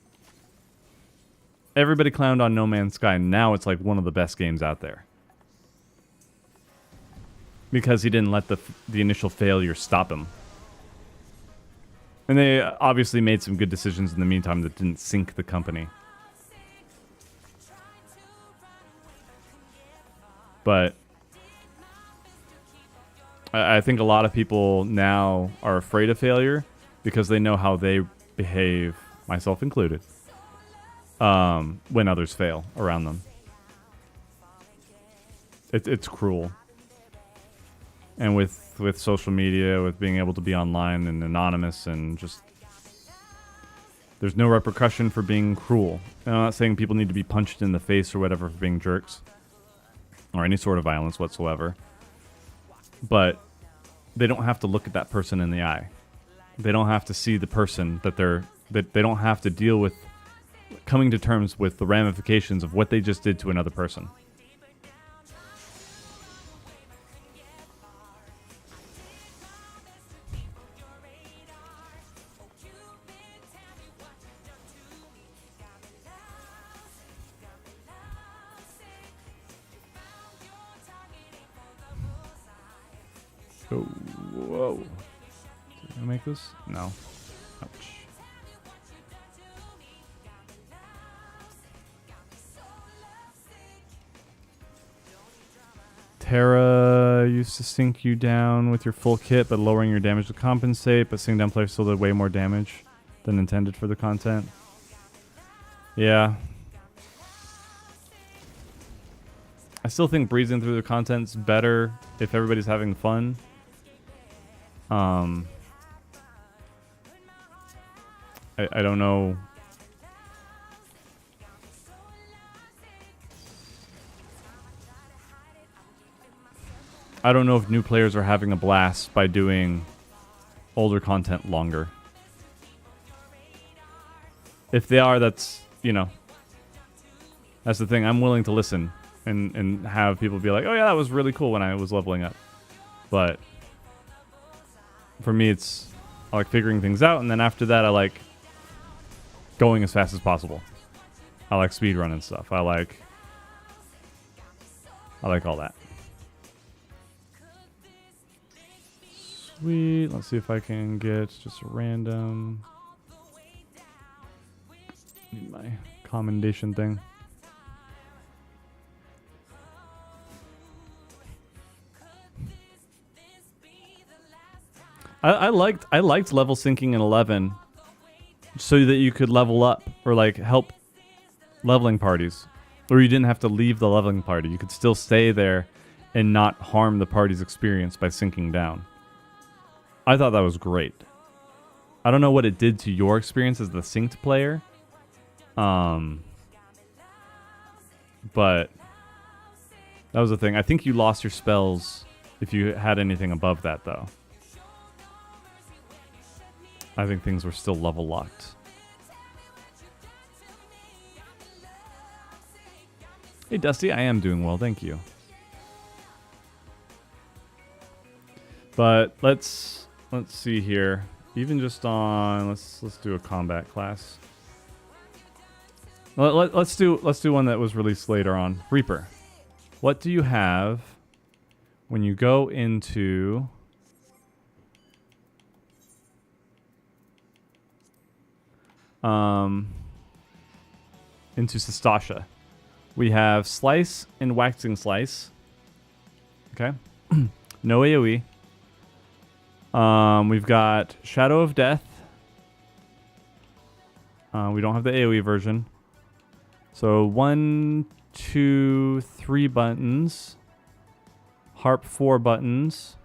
everybody clowned on No Man's Sky, and now it's like one of the best games out there. Because he didn't let the initial failure stop him. And they obviously made some good decisions in the meantime that didn't sink the company. But I think a lot of people now are afraid of failure because they know how they behave, myself included, when others fail around them. It's cruel. And with social media, with being able to be online and anonymous and just... There's no repercussion for being cruel. And I'm not saying people need to be punched in the face or whatever for being jerks. Or any sort of violence whatsoever. But they don't have to look at that person in the eye. They don't have to see the person that they don't have to deal with coming to terms with the ramifications of what they just did to another person. Oh, whoa. Did I make this? No. Ouch. Terra used to sink you down with your full kit, but lowering your damage to compensate, but sinking down players still did way more damage than intended for the content. Yeah. I still think breezing through the content's better if everybody's having fun. I don't know. I don't know if new players are having a blast by doing older content longer. If they are, that's, you know, that's the thing. I'm willing to listen and have people be like, oh yeah, that was really cool when I was leveling up. But for me, it's I like figuring things out, and then after that, I like going as fast as possible. I like speedrunning stuff. I like all that. Sweet. Let's see if I can get just a random. Need my commendation thing. I liked level syncing in 11 so that you could level up or like help leveling parties, or you didn't have to leave the leveling party. You could still stay there and not harm the party's experience by syncing down. I thought that was great. I don't know what it did to your experience as the synced player, but that was the thing. I think you lost your spells if you had anything above that, though. I think things were still level locked. Hey Dusty, I am doing well, thank you. But let's see here. Even just on let's do a combat class. Let's do one that was released later on. Reaper. What do you have when you go into Sestasha? We have Slice and Waxing Slice. Okay. No AoE. We've got Shadow of Death. We don't have the AoE version. So 1, 2, 3 buttons. Harp 4 buttons.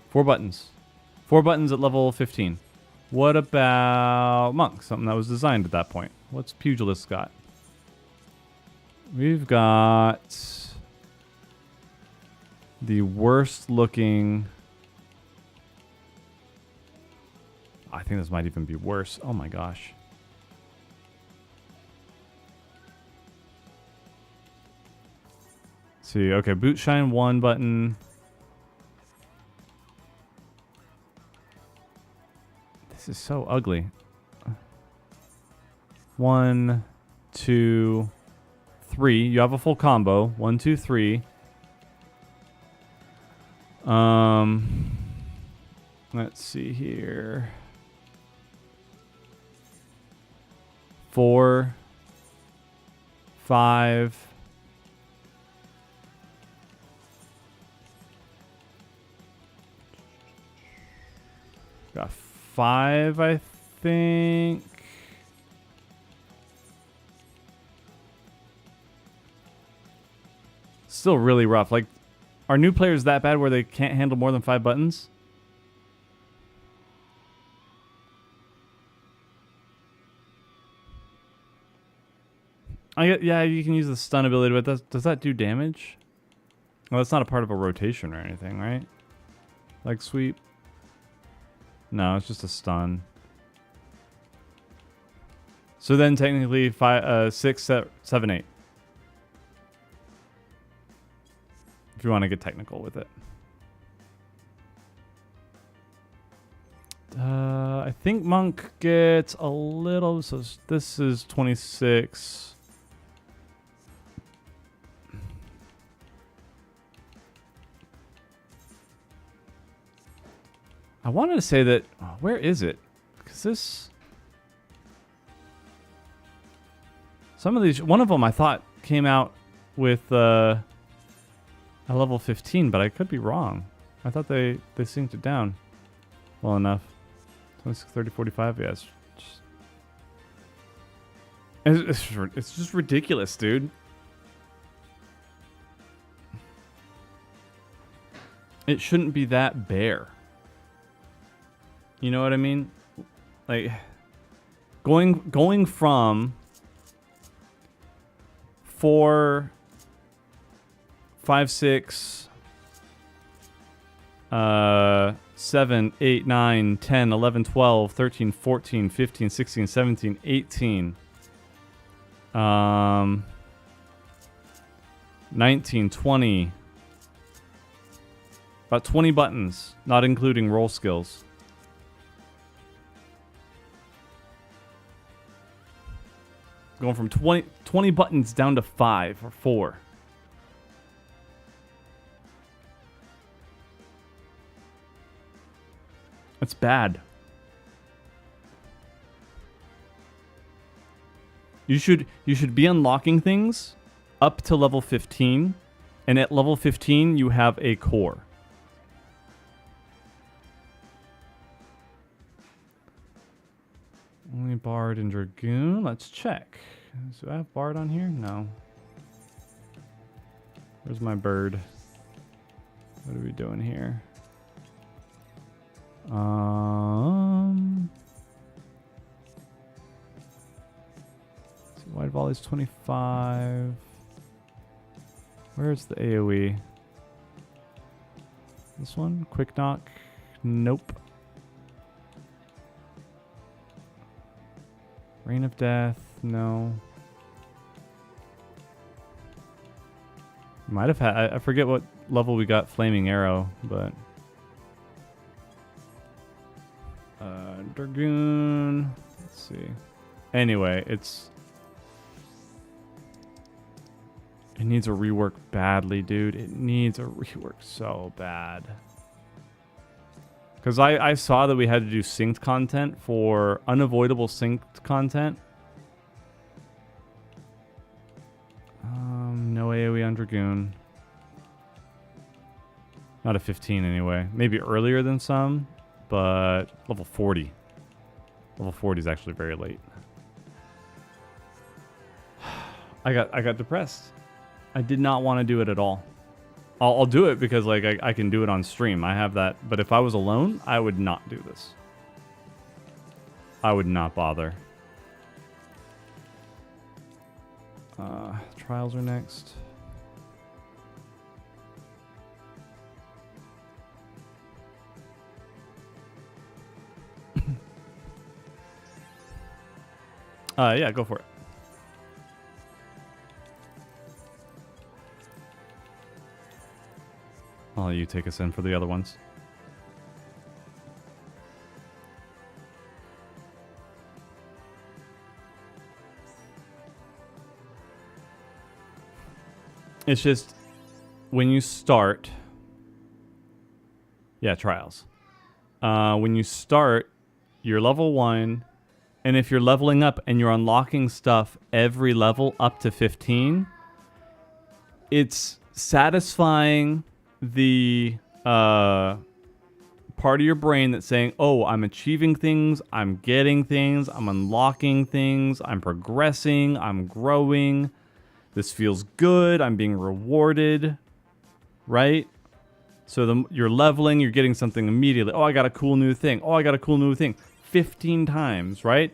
Four buttons at level 15. What about Monk? Something that was designed at that point. What's Pugilist got? We've got the worst looking. I think this might even be worse. Oh my gosh. Let's see, okay, boot shine 1 button. This is so ugly. 1, 2, 3. You have a full combo. 1, 2, 3. Let's see here. 4, 5. Got 5, I think. Still really rough. Like, are new players that bad where they can't handle more than 5 buttons? Yeah, you can use the stun ability, but does that do damage? Well, that's not a part of a rotation or anything, right? Like sweep? No, it's just a stun. So then technically 5, 6, 7, 8. If you want to get technical with it. I think Monk gets a little, so this is 26. I wanted to say that, where is it? Because this, some of these, one of them I thought came out with a level 15, but I could be wrong. I thought they synced it down well enough. 26, 30, 45, yeah. It's just ridiculous, dude. It shouldn't be that bare. You know what I mean? Like, going from 4, 5, 6, 7, 8, 9, 10, 11, 12, 13, 14, 15, 16, 17, 18. 19, 20. About 20 buttons, not including roll skills. Going from 20 buttons down to 5 or 4. That's bad. You should be unlocking things up to level 15, and at level 15 you have a core. Only Bard and Dragoon. Let's check. Do I have Bard on here? No. Where's my bird? What are we doing here? Wide volley's 25. Where's the AoE? This one? Quick knock? Nope. Rain of Death? No. Might have had... I forget what level we got Flaming Arrow, but... Dragoon... Let's see. Anyway, it's... It needs a rework badly, dude. It needs a rework so bad. Because I saw that we had to do synced content for unavoidable synced content. No AoE on Dragoon. Not a 15 anyway. Maybe earlier than some, but level 40. Level 40 is actually very late. I got depressed. I did not want to do it at all. I'll do it because like I can do it on stream. I have that. But if I was alone, I would not do this. I would not bother. Trials are next. Yeah, go for it. I'll let you take us in for the other ones. It's just when you start, yeah, trials. When you start, you're level 1, and if you're leveling up and you're unlocking stuff every level up to 15, it's satisfying the part of your brain that's saying, oh, I'm achieving things, I'm getting things, I'm unlocking things, I'm progressing, I'm growing. This feels good. I'm being rewarded, right? So you're leveling, you're getting something immediately. Oh, I got a cool new thing. Oh, I got a cool new thing. 15 times, right?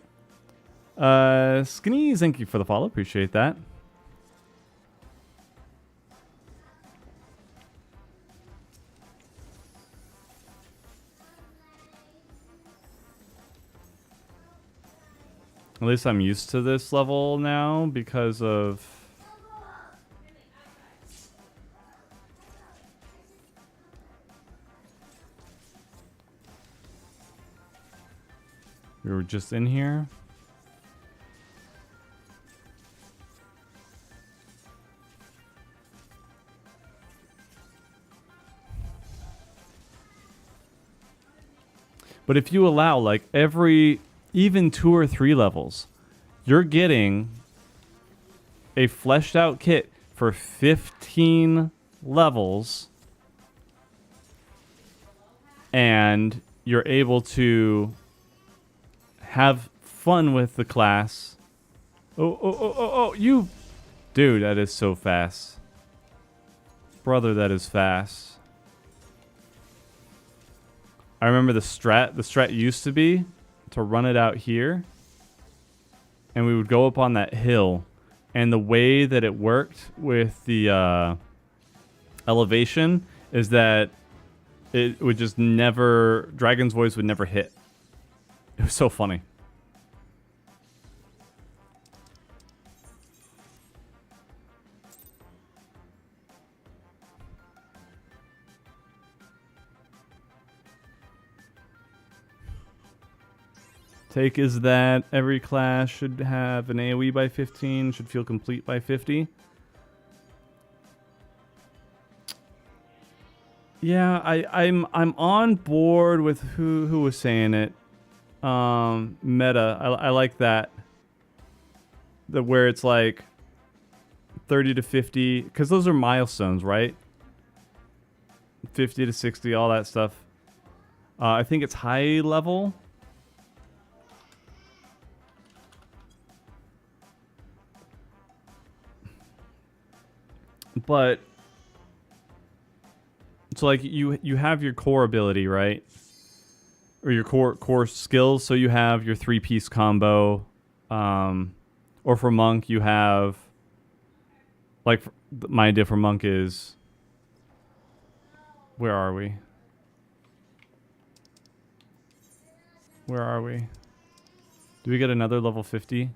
Skinny, thank you for the follow. Appreciate that. At least I'm used to this level now because of... We were just in here. But if you allow like every, even 2 or 3 levels, you're getting a fleshed out kit for 15 levels, and you're able to have fun with the class. Oh, you... Dude, that is so fast. Brother, that is fast. I remember the strat used to be to run it out here, and we would go up on that hill, and the way that it worked with the elevation is that it would just never... Dragon's voice would never hit. It was so funny. Take is that every class should have an AoE by 15, should feel complete by 50. Yeah, I'm on board with who was saying it. Meta. I like that. Where it's like 30 to 50, because those are milestones, right? 50 to 60, all that stuff. I think it's high level. But so like you have your core ability, right? Or your core skills. So you have your 3-piece combo. Or for monk you have, like, my idea for monk is, where are we? Where are we? Do we get another level 50?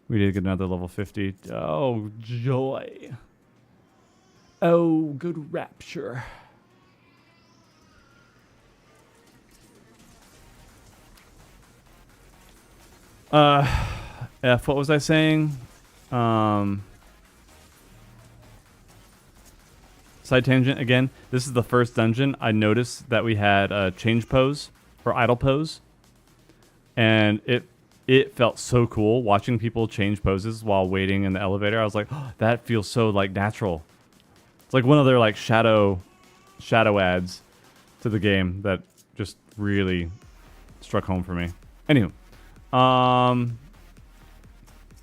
We did get another level 50. Oh, joy. Oh, good rapture. F, what was I saying? Side tangent again. This is the first dungeon I noticed that we had a change pose or idle pose, and it felt so cool watching people change poses while waiting in the elevator. I was like, oh, that feels so like natural. It's like one of their like shadow ads to the game that just really struck home for me. Anywho,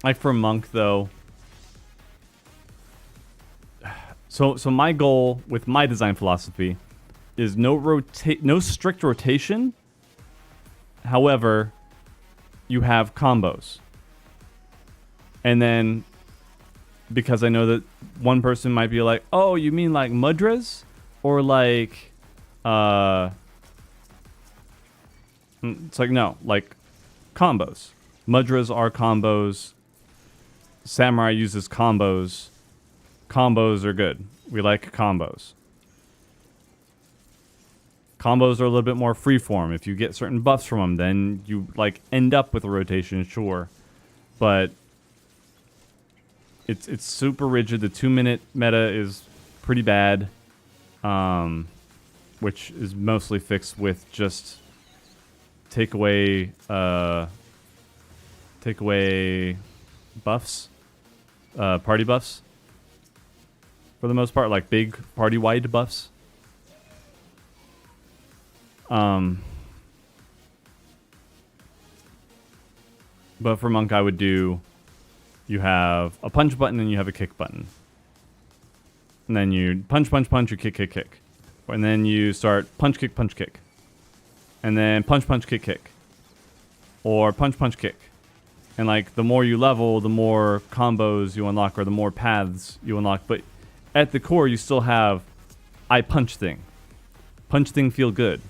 like for monk though. So my goal with my design philosophy is no strict rotation. However, you have combos. And then, because I know that one person might be like, oh, you mean like mudras? Or like, it's like, no, like combos. Mudras are combos. Samurai uses combos. Combos are good. We like combos. Combos are a little bit more freeform. If you get certain buffs from them, then you like end up with a rotation, sure. But it's super rigid. The 2-minute meta is pretty bad, which is mostly fixed with just take away buffs, party buffs. For the most part, like big party-wide buffs. But for monk, I would do, you have a punch button and you have a kick button. And then you punch, punch, punch, or kick, kick, kick. And then you start punch, kick, punch, kick. And then punch, punch, kick, kick. Or punch, punch, kick. And like the more you level, the more combos you unlock, or the more paths you unlock. But at the core, you still have I punch thing. Punch thing feel good.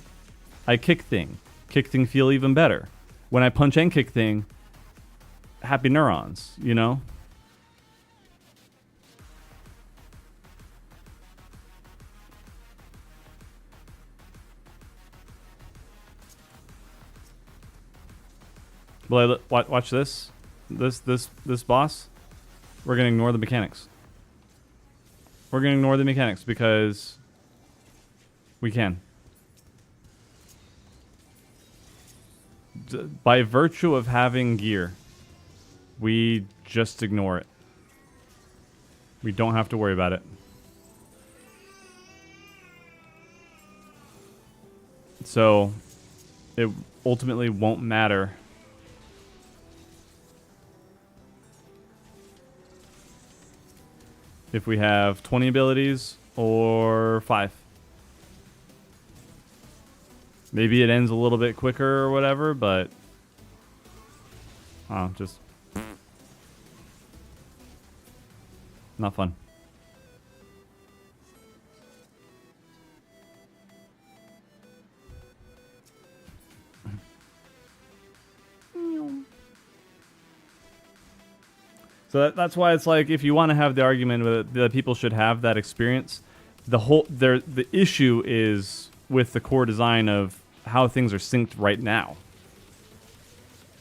I kick thing. Kick thing feel even better. When I punch and kick thing, happy neurons, you know? Well, watch this. This boss. We're gonna ignore the mechanics. We're gonna ignore the mechanics because we can. By virtue of having gear, we just ignore it. We don't have to worry about it. So, it ultimately won't matter if we have 20 abilities or 5. Maybe it ends a little bit quicker or whatever, but just not fun. So that's why it's like, if you want to have the argument that people should have that experience, the issue is with the core design of how things are synced right now.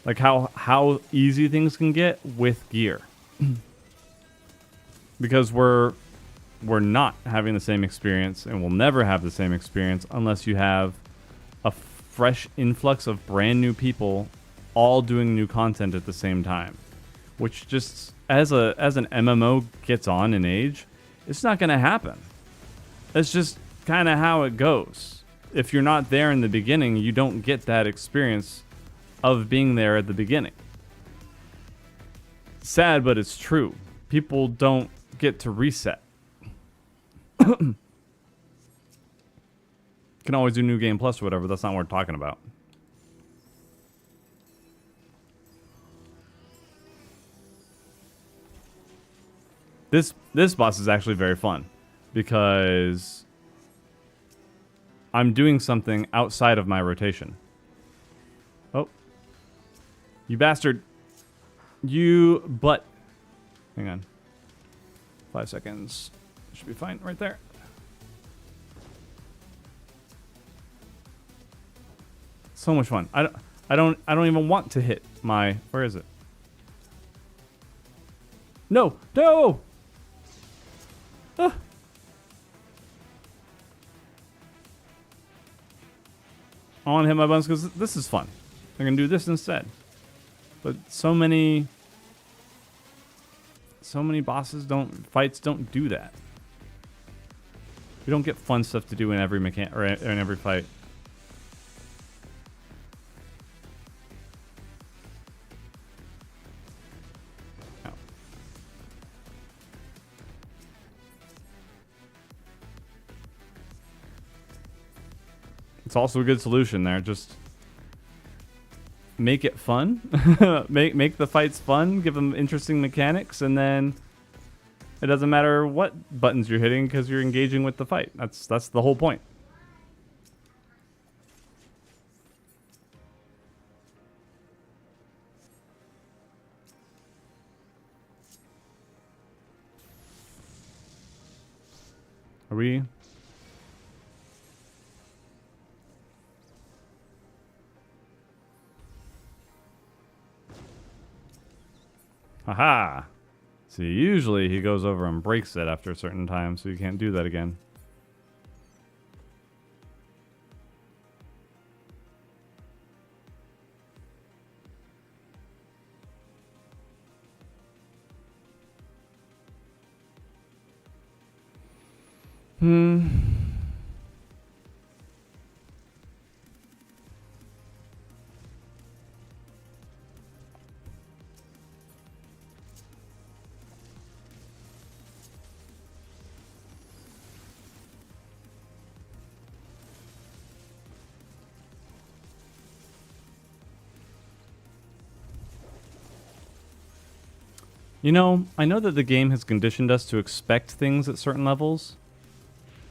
Like how easy things can get with gear. Because we're not having the same experience, and we'll never have the same experience unless you have a fresh influx of brand new people all doing new content at the same time. Which just as an MMO gets on in age, it's not going to happen. It's just kind of how it goes. If you're not there in the beginning, you don't get that experience of being there at the beginning. Sad, but it's true. People don't get to reset. Can always do New Game Plus or whatever. That's not what we're talking about. This boss is actually very fun because I'm doing something outside of my rotation. Oh. You bastard. You butt. Hang on. 5 seconds. Should be fine right there. So much fun. I don't even want to hit my... Where is it? No! No! Ah. I want to hit my buttons because this is fun. I can do this instead. But so many bosses fights don't do that. We don't get fun stuff to do in every in every fight. No. It's also a good solution there. Just make it fun. make the fights fun, give them interesting mechanics, and then it doesn't matter what buttons you're hitting because you're engaging with the fight. That's the whole point. Are we? Haha. See, usually he goes over and breaks it after a certain time, so you can't do that again. You know, I know that the game has conditioned us to expect things at certain levels.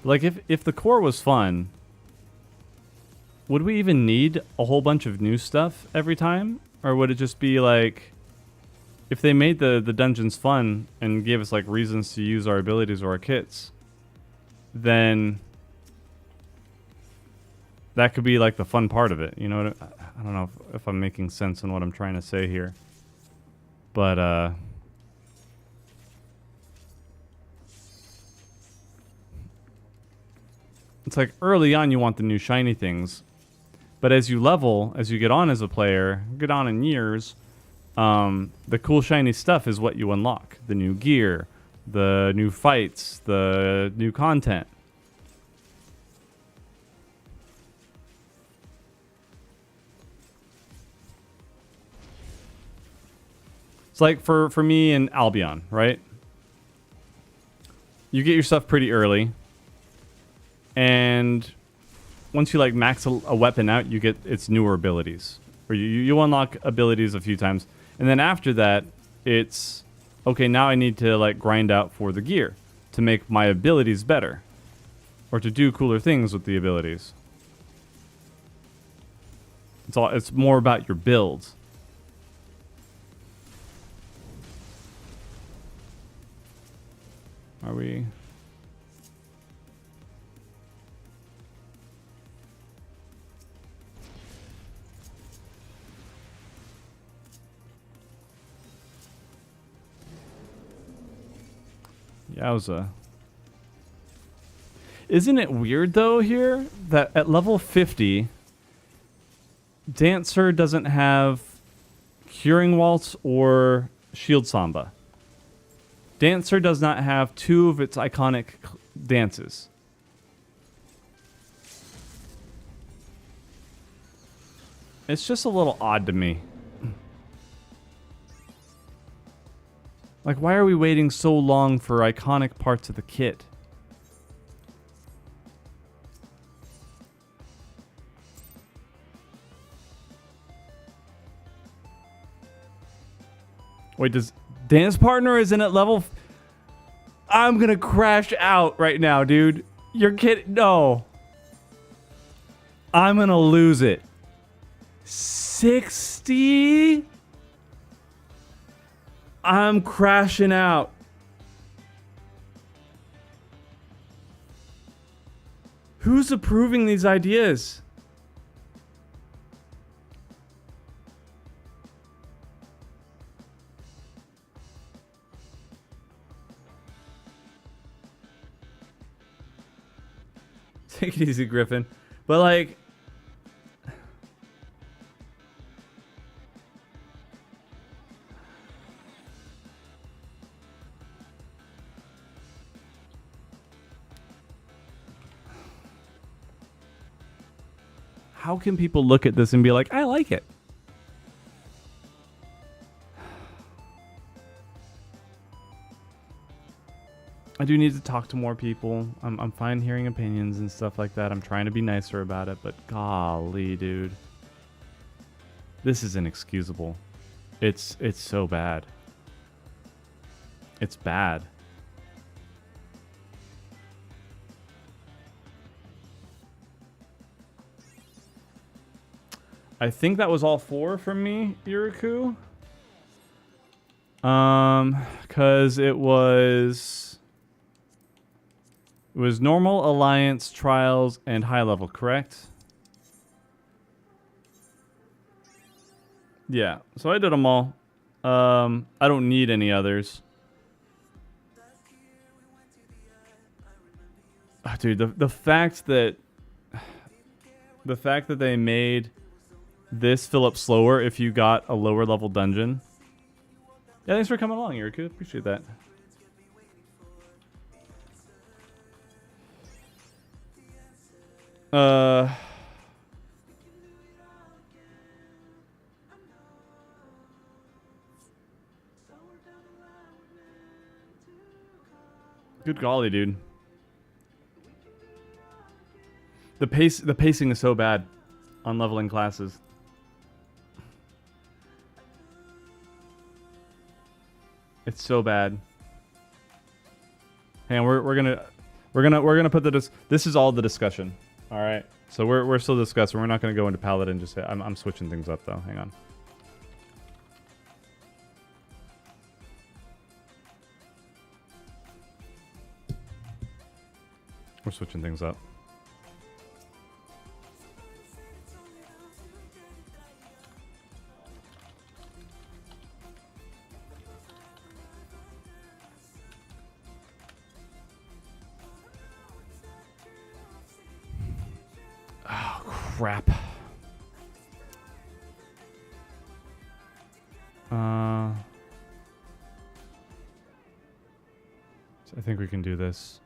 Like, if the core was fun, would we even need a whole bunch of new stuff every time? Or would it just be like, if they made the dungeons fun and gave us like reasons to use our abilities or our kits, then that could be like the fun part of it. You know, I don't know if I'm making sense in what I'm trying to say here. But, it's like early on you want the new shiny things, but as you level, as you get on as a player, get on in years, the cool shiny stuff is what you unlock. The new gear, the new fights, the new content. It's like for me in Albion, right? You get your stuff pretty early. And once you like max a weapon out, you get its newer abilities. Or you unlock abilities a few times. And then after that, it's, okay, now I need to like grind out for the gear to make my abilities better. Or to do cooler things with the abilities. It's more about your builds. Are we... Yowza. Isn't it weird though here that at level 50, Dancer doesn't have Curing Waltz or Shield Samba. Dancer does not have two of its iconic dances. It's just a little odd to me. Like, why are we waiting so long for iconic parts of the kit? Wait, does Dance Partner isn't at level... I'm gonna crash out right now, dude. You're kidding? No. I'm gonna lose it. 60? I'm crashing out. Who's approving these ideas? Take it easy, Griffin. But like... How can people look at this and be like, I like it? I do need to talk to more people. I'm fine hearing opinions and stuff like that. I'm trying to be nicer about it, but golly, dude. This is inexcusable. It's so bad. It's bad. I think that was all 4 from me, Iriku. Cause it was normal, alliance, trials, and high level, correct? Yeah, so I did them all. I don't need any others. Oh, dude, the fact that they made this fill up slower if you got a lower level dungeon. Yeah, thanks for coming along, Iriku. Appreciate that. Good golly, dude. The pacing is so bad on leveling classes. It's so bad. Hang on, we're gonna put this is all the discussion. All right. So we're still discussing. We're not gonna go into Paladin just yet. I'm switching things up though. Hang on. We're switching things up. Oh, crap. I think we can do this.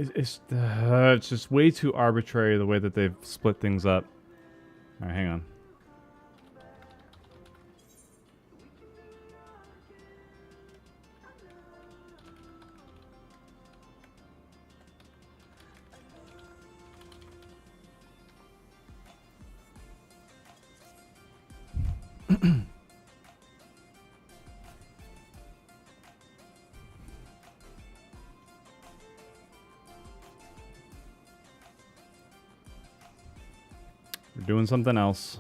It's just way too arbitrary the way that they've split things up. All right, hang on. doing something else.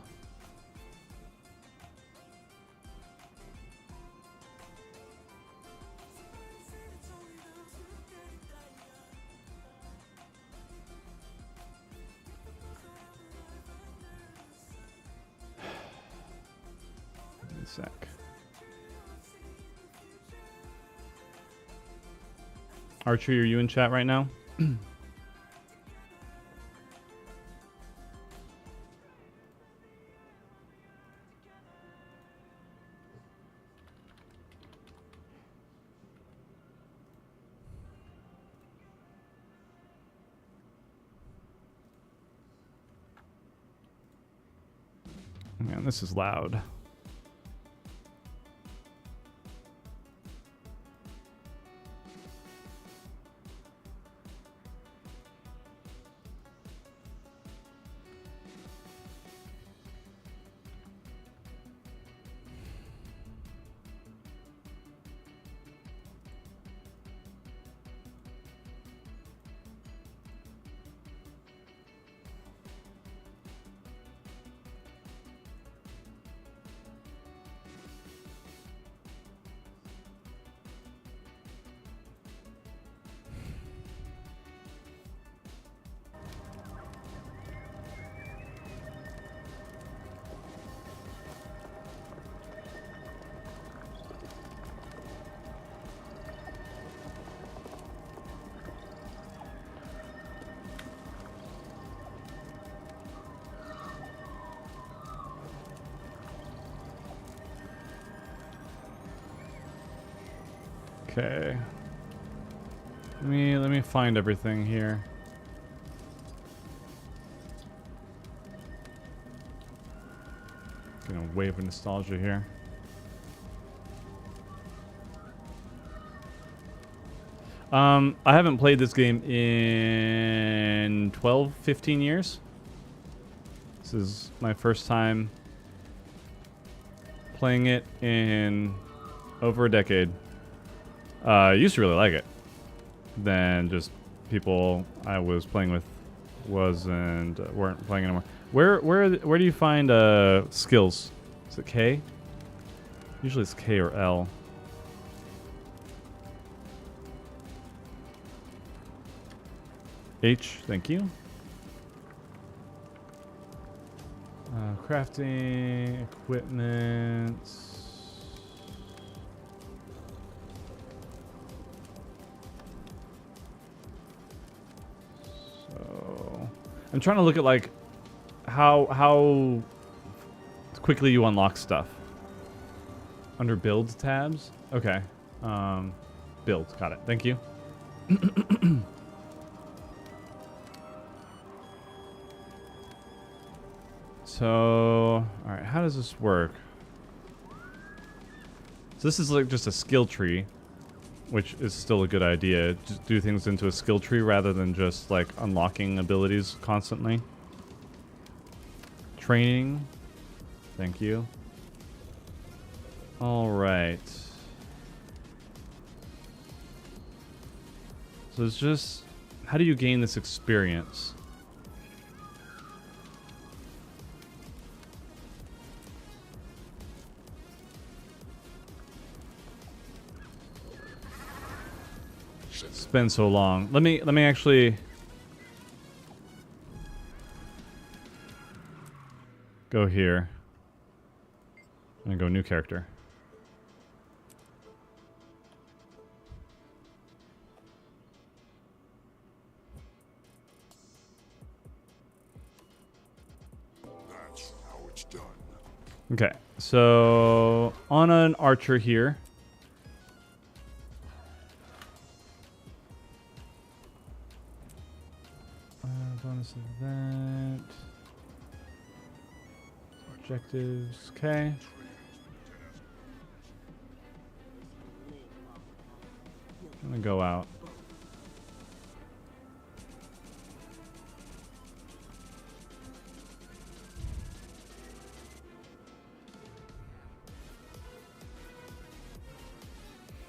Give me a sec. Archer, are you in chat right now? Man, this is loud. Okay. Let me find everything here. Getting a wave of nostalgia here. I haven't played this game in 12, 15 years. This is my first time playing it in over a decade. I used to really like it. Then just people I was playing with weren't playing anymore. Where do you find skills? Is it K? Usually it's K or L. H, thank you. Crafting, equipment. I'm trying to look at like how quickly you unlock stuff. Under build tabs? Okay. Build, got it. Thank you. So, alright, how does this work? So this is like just a skill tree, which is still a good idea. Just do things into a skill tree rather than just like unlocking abilities constantly. Training. Thank you. Alright. So it's just, how do you gain this experience? It's been so long. Let me actually go here. I'm gonna go new character. That's how it's done. Okay, so on an archer here. Bonus of that. Objectives, okay. I'm gonna go out.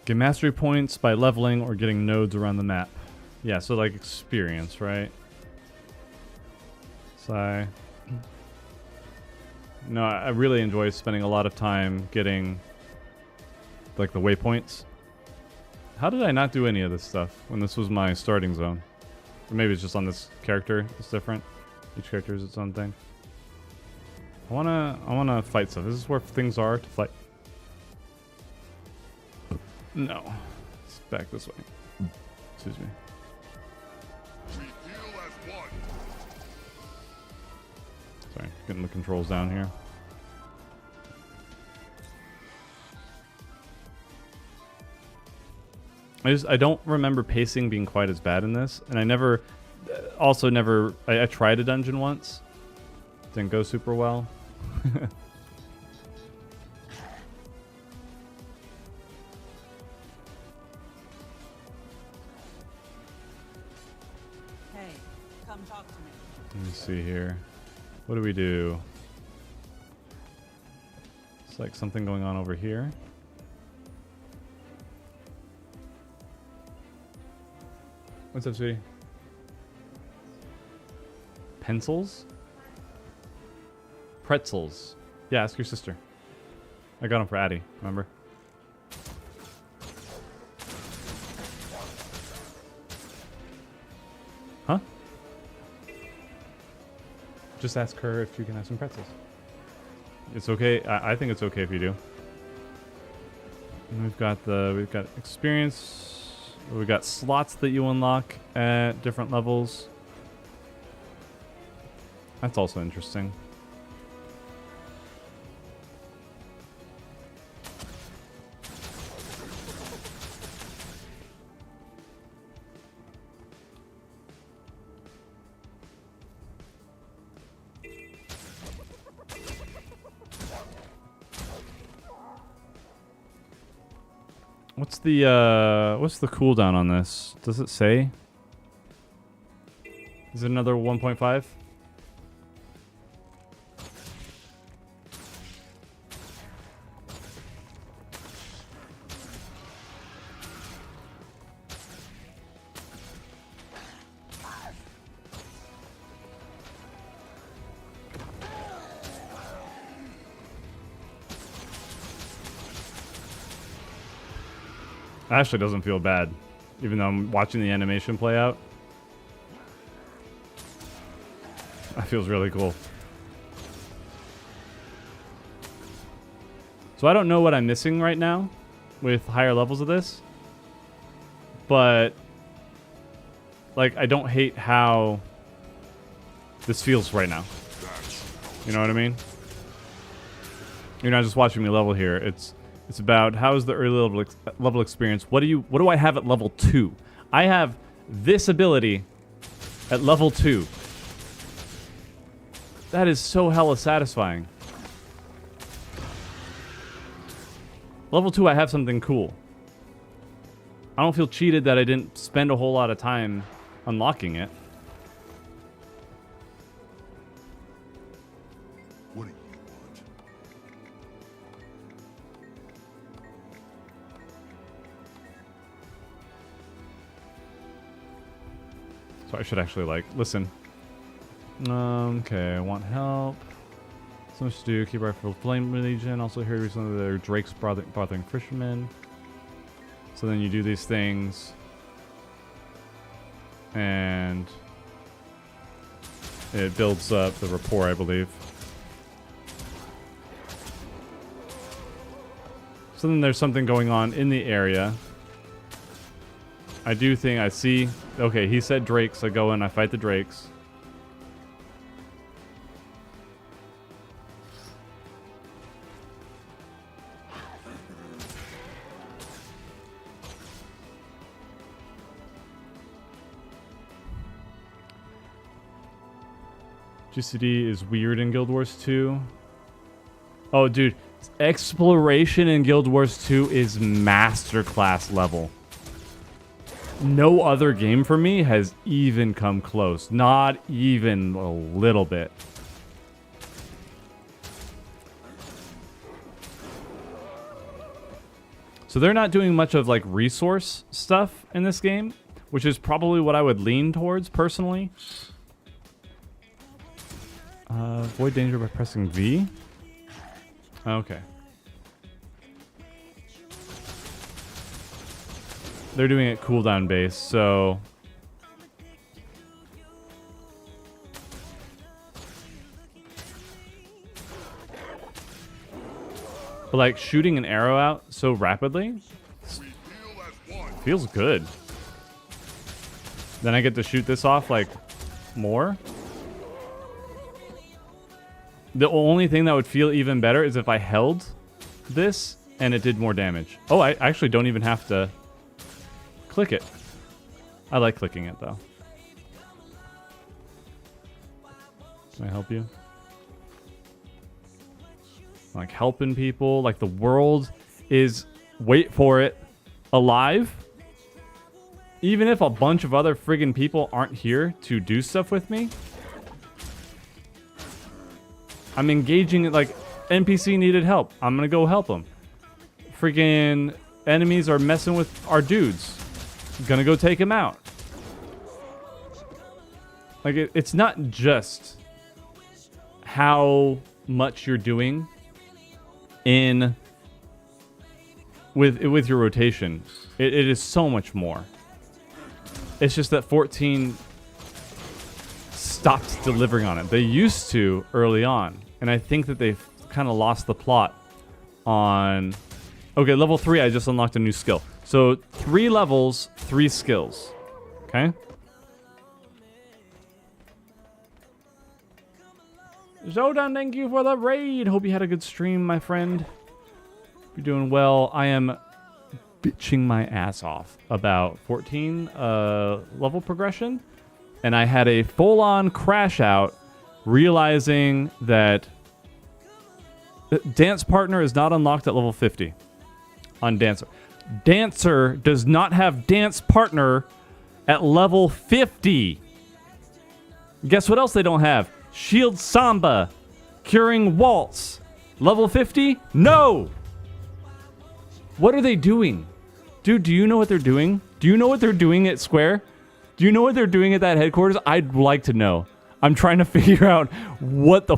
Get mastery points by leveling or getting nodes around the map. Yeah, so like experience, right? So No, I really enjoy spending a lot of time getting like the waypoints. How did I not do any of this stuff when this was my starting zone? Or maybe it's just on this character. It's different. Each character is its own thing. I wanna fight stuff. This is where things are to fight. No. It's back this way. Excuse me. We heal as one. Sorry, getting the controls down here. I don't remember pacing being quite as bad in this, and I tried a dungeon once. Didn't go super well. Hey, come talk to me. Let me see here. What do we do? It's like something going on over here. What's up, sweetie? Pencils? Pretzels. Yeah, ask your sister. I got them for Addie, remember? Huh? Just ask her if you can have some pretzels. It's okay. I think it's okay if you do. And we've got experience. We've got slots that you unlock at different levels. That's also interesting. What's the cooldown on this? Does it say? Is it another 1.5? Actually doesn't feel bad, even though I'm watching the animation play out. That feels really cool. So I don't know what I'm missing right now with higher levels of this, but like I don't hate how this feels right now. You know what I mean? You're not just watching me level here. It's about how is the early level experience. What do I have at level 2? I have this ability at level 2. That is so hella satisfying. Level 2, I have something cool. I don't feel cheated that I didn't spend a whole lot of time unlocking it. What do you want? So I should actually, like, listen. Okay, I want help. So much to do. Keep our flame legion. Also heard recently there are drakes bothering fishermen. So then you do these things. And it builds up the rapport, I believe. So then there's something going on in the area. I do think I see. Okay, he said drakes. I go in, I fight the drakes. GCD is weird in Guild Wars 2. Oh, dude. Exploration in Guild Wars 2 is masterclass level. No other game for me has even come close. Not even a little bit. So they're not doing much of like resource stuff in this game, which is probably what I would lean towards personally. Avoid danger by pressing V. Okay. They're doing it cooldown based, so... But like shooting an arrow out so rapidly feels good. Then I get to shoot this off like more. The only thing that would feel even better is if I held this and it did more damage. Oh, I actually don't even have to click it. I like clicking it though. Can I help you? Like helping people, like the world is, wait for it, alive. Even if a bunch of other friggin' people aren't here to do stuff with me, I'm engaging it. Like NPC needed help, I'm gonna go help them. Friggin' enemies are messing with our dudes, gonna go take them out. Like it's not just how much you're doing in with your rotation. It is so much more. It's just that 14 stopped delivering on it. They used to early on, and I think that they've kind of lost the plot on... Okay, level 3, I just unlocked a new skill. So 3 levels, 3 skills. Okay? Zodan, thank you for the raid. Hope you had a good stream, my friend. You're doing well. I am bitching my ass off about 14 level progression. And I had a full-on crash out realizing that Dance Partner is not unlocked at level 50 on Dancer. Dancer does not have Dance Partner at level 50. Guess what else they don't have? Shield Samba, Curing Waltz, level 50? No! What are they doing? Dude, do you know what they're doing? Do you know what they're doing at Square? Do you know what they're doing at that headquarters? I'd like to know. I'm trying to figure out what the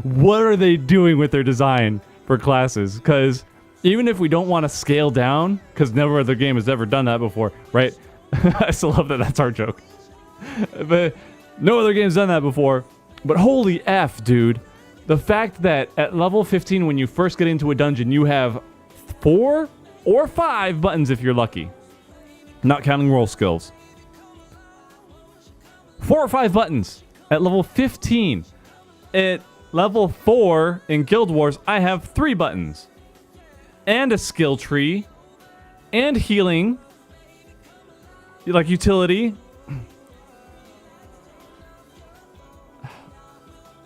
what are they doing with their design for classes? Because even if we don't want to scale down, because no other game has ever done that before, right? I still love that that's our joke. But no other game's done that before. But holy F, dude. The fact that at level 15, when you first get into a dungeon, you have 4 or 5 buttons if you're lucky. Not counting roll skills. 4 or 5 buttons at level 15. At level 4 in Guild Wars, I have 3 buttons. And a skill tree. And healing. Like utility.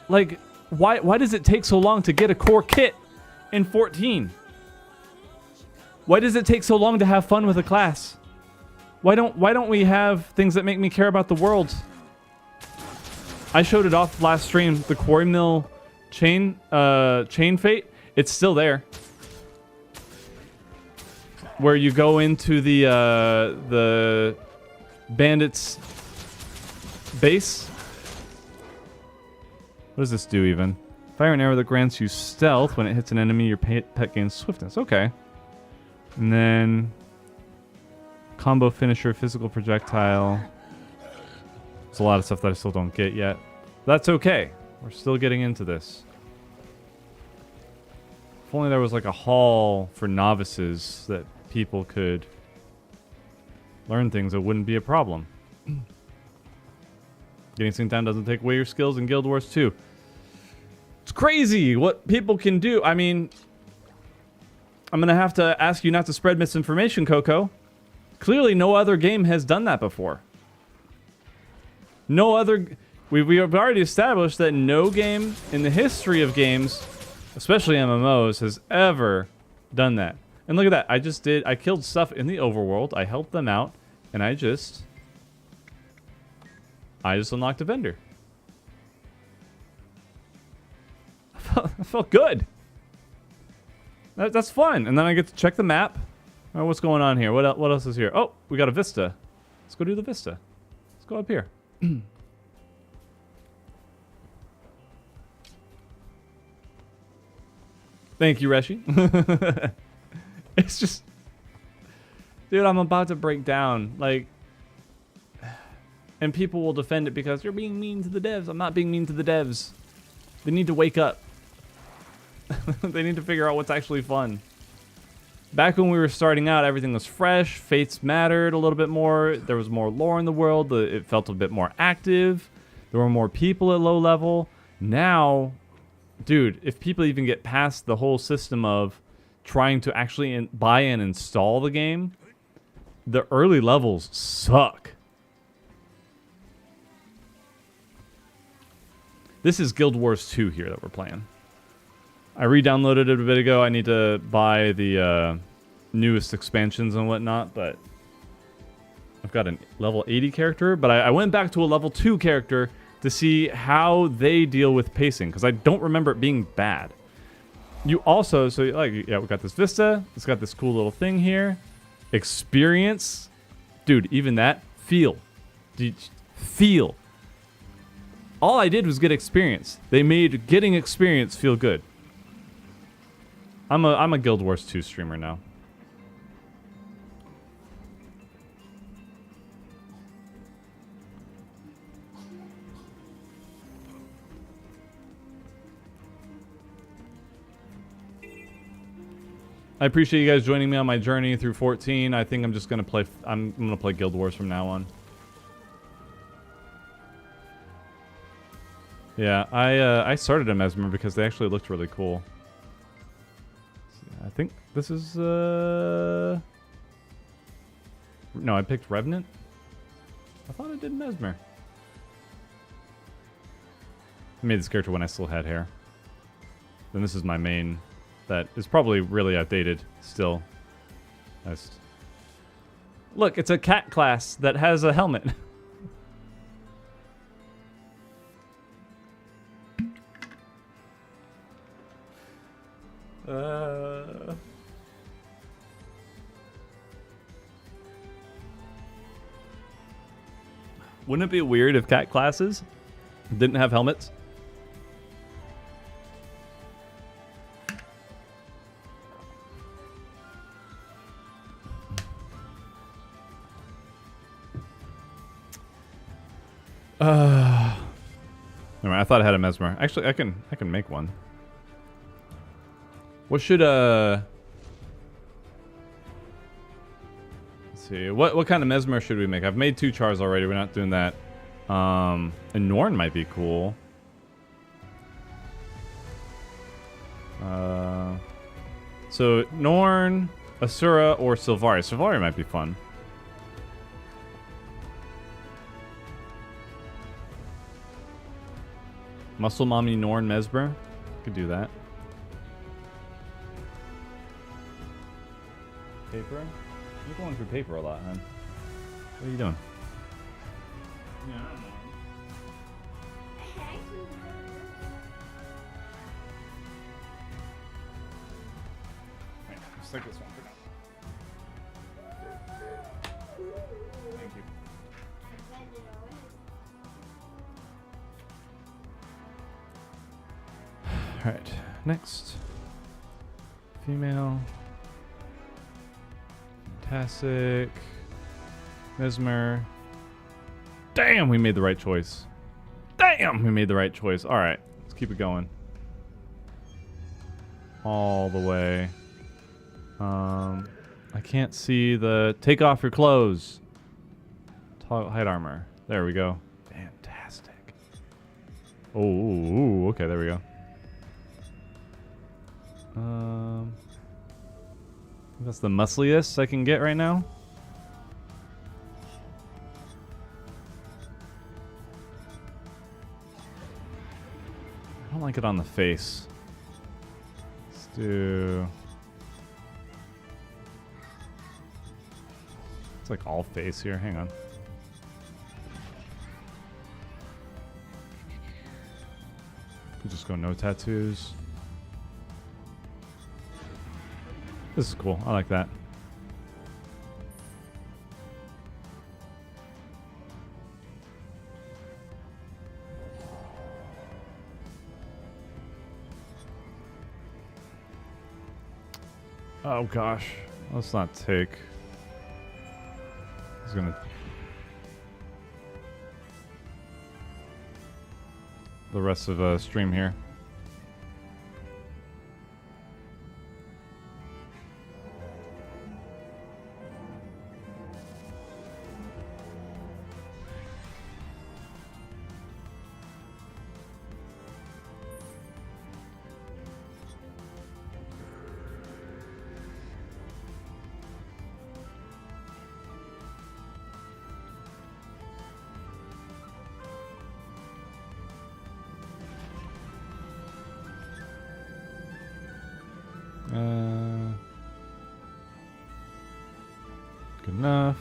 Like, why does it take so long to get a core kit in 14? Why does it take so long to have fun with a class? Why don't we have things that make me care about the world? I showed it off last stream, the Quarry Mill chain fate. It's still there. Where you go into the bandits base. What does this do even? Fire an arrow that grants you stealth. When it hits an enemy, your pet gains swiftness. Okay. And then combo finisher, physical projectile. There's a lot of stuff that I still don't get yet. That's okay. We're still getting into this. If only there was like a hall for novices that people could learn things, it wouldn't be a problem. Getting synced down doesn't take away your skills in Guild Wars 2. It's crazy what people can do. I mean, I'm going to have to ask you not to spread misinformation, Coco. Clearly, no other game has done that before. No other... We have already established that no game in the history of games, especially MMOs, has ever done that. And look at that. I killed stuff in the overworld. I helped them out. And I just unlocked a vendor. I felt good. That's fun. And then I get to check the map. All right, what's going on here? What else is here? Oh, we got a vista. Let's go do the vista. Let's go up here. Thank you, Reshi. It's just, dude, I'm about to break down. Like, and people will defend it because you're being mean to the devs. I'm not being mean to the devs. They need to wake up. They need to figure out what's actually fun. Back when we were starting out, everything was fresh. Fates mattered a little bit more. There was more lore in the world. It felt a bit more active. There were more people at low level. Now, dude, if people even get past the whole system of trying to actually buy and install the game, the early levels suck. This is Guild Wars 2 here that we're playing. I re-downloaded it a bit ago. I need to buy the newest expansions and whatnot, but I've got a level 80 character, but I went back to a level 2 character to see how they deal with pacing, because I don't remember it being bad. You also, so like, yeah, we got this Vista. It's got this cool little thing here. Experience. Dude, even that. Feel. Feel. All I did was get experience. They made getting experience feel good. I'm a Guild Wars 2 streamer now. I appreciate you guys joining me on my journey through 14. I think I'm just gonna play. I'm gonna play Guild Wars from now on. Yeah, I started a Mesmer because they actually looked really cool. I think this is no, I picked Revenant. I thought I did Mesmer. I made this character when I still had hair. Then this is my main. That is probably really outdated still. Look, it's a cat class that has a helmet. Wouldn't it be weird if cat classes didn't have helmets? Never mind, I thought I had a Mesmer. Actually, I can make one. What should let's see. What kind of Mesmer should we make? I've made 2 chars already. We're not doing that. And Norn might be cool. So Norn, Asura, or Sylvari. Sylvari might be fun. Muscle Mommy Norn Mesmer. Could do that. Paper? You're going through paper a lot, huh? What are you doing? Yeah, I don't know. Wait, just take this one for now. Thank you. Alright, next. Female. Fantastic. Mesmer. Damn, we made the right choice. Damn, we made the right choice. Alright, let's keep it going. All the way. I can't see the... Take off your clothes. Hide armor. There we go. Fantastic. Oh, okay, there we go. That's the muscliest I can get right now. I don't like it on the face. Let's do... It's like all face here. Hang on. Could just go no tattoos. This is cool. I like that. Oh gosh, let's not take. He's gonna. The rest of stream here. Good enough.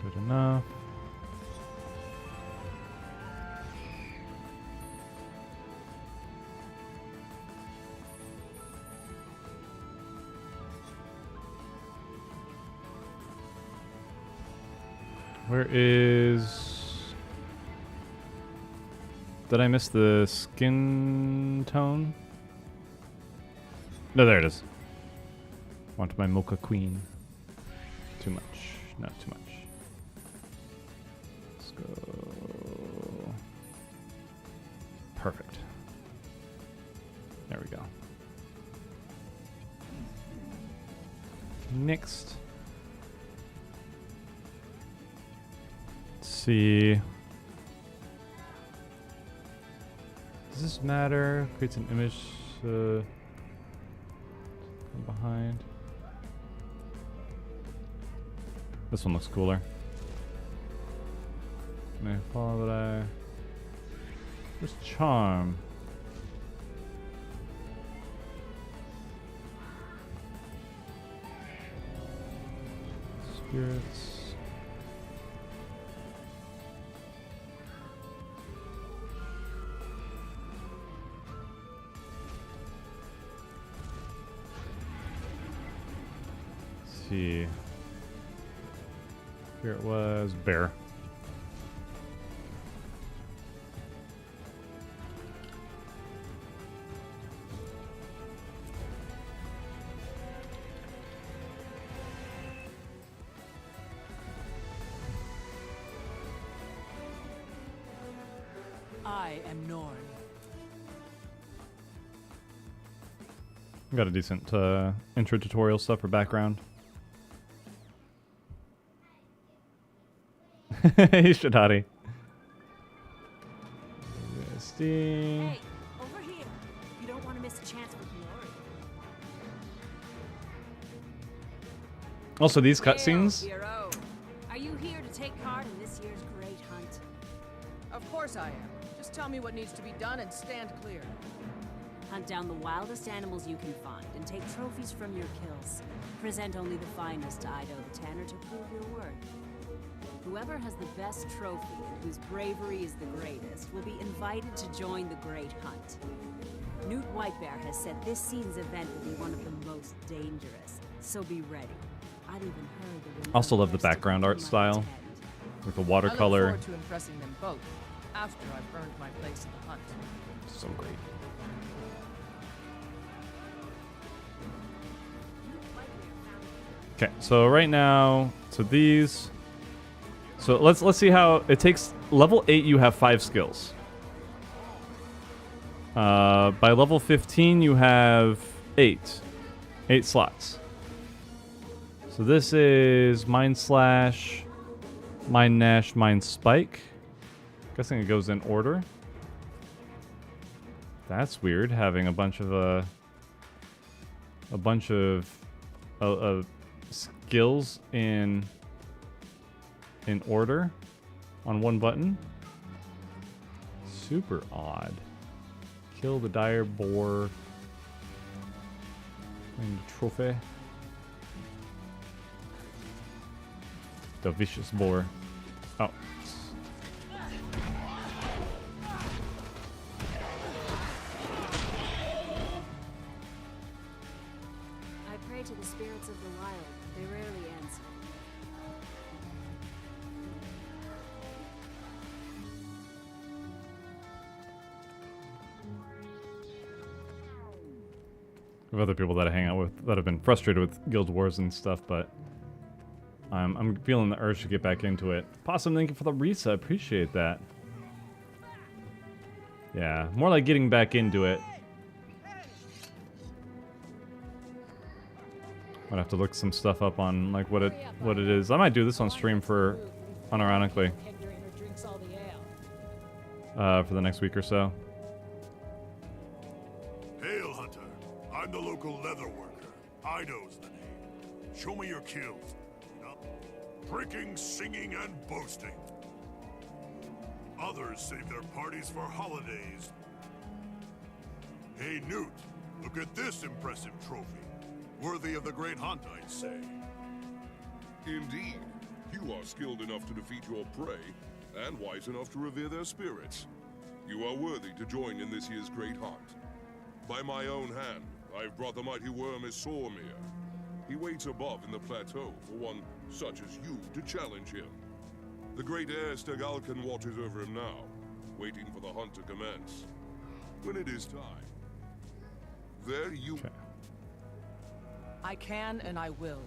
Good enough. Where is... Did I miss the skin tone? No, there it is. Want my mocha queen. Too much. Not too much. Let's go. Perfect. There we go. Next. Let's see. Does this matter? Creates an image from behind. This one looks cooler. May I follow that I... Where's charm? Spirits. See. Here it was, bear. I am Norn. Got a decent intro tutorial stuff for background. Hey, Shadati. Hey, over here. You don't want to miss a chance for glory. Also, these cutscenes. Hero. Are you here to take part in this year's great hunt? Of course I am. Just tell me what needs to be done and stand clear. Hunt down the wildest animals you can find and take trophies from your kills. Present only the finest to Ido the Tanner to prove your worth. Whoever has the best trophy and whose bravery is the greatest will be invited to join the Great Hunt. Newt Whitebear has said this season's event will be one of the most dangerous, so be ready. I'd even heard the Also love the background art style with the watercolor. I look forward to impressing them both after I've earned my place in the hunt. So great. Okay, so right now, so these. So let's see how it takes. Level 8, you have 5 skills. By level 15, you have 8 slots. So this is Mind Slash, Mind Nash, Mind Spike. Guessing it goes in order. That's weird, having a bunch of skills in order on one button. Super odd. Kill the dire boar. And the trophy. The vicious boar. Oh. I pray to the spirits of the wild. They rarely answer. We have other people that I hang out with that have been frustrated with Guild Wars and stuff, but I'm feeling the urge to get back into it. Possum, thank you for the reset. Appreciate that. Yeah, more like getting back into it. I'd have to look some stuff up on like what it is. I might do this on stream for unironically for the next week or so. Hail, Hunter. I'm the local leather worker. Ido's the name. Show me your kills. No. Pricking, singing, and boasting. Others save their parties for holidays. Hey, Newt, look at this impressive trophy. Worthy of the great hunt, I'd say. Indeed. You are skilled enough to defeat your prey, and wise enough to revere their spirits. You are worthy to join in this year's great hunt. By my own hand, I've brought the mighty worm Isormir. He waits above in the plateau for one such as you to challenge him. The great heir Stegalkan watches over him now, waiting for the hunt to commence. When it is time, there you... Okay. I can and I will.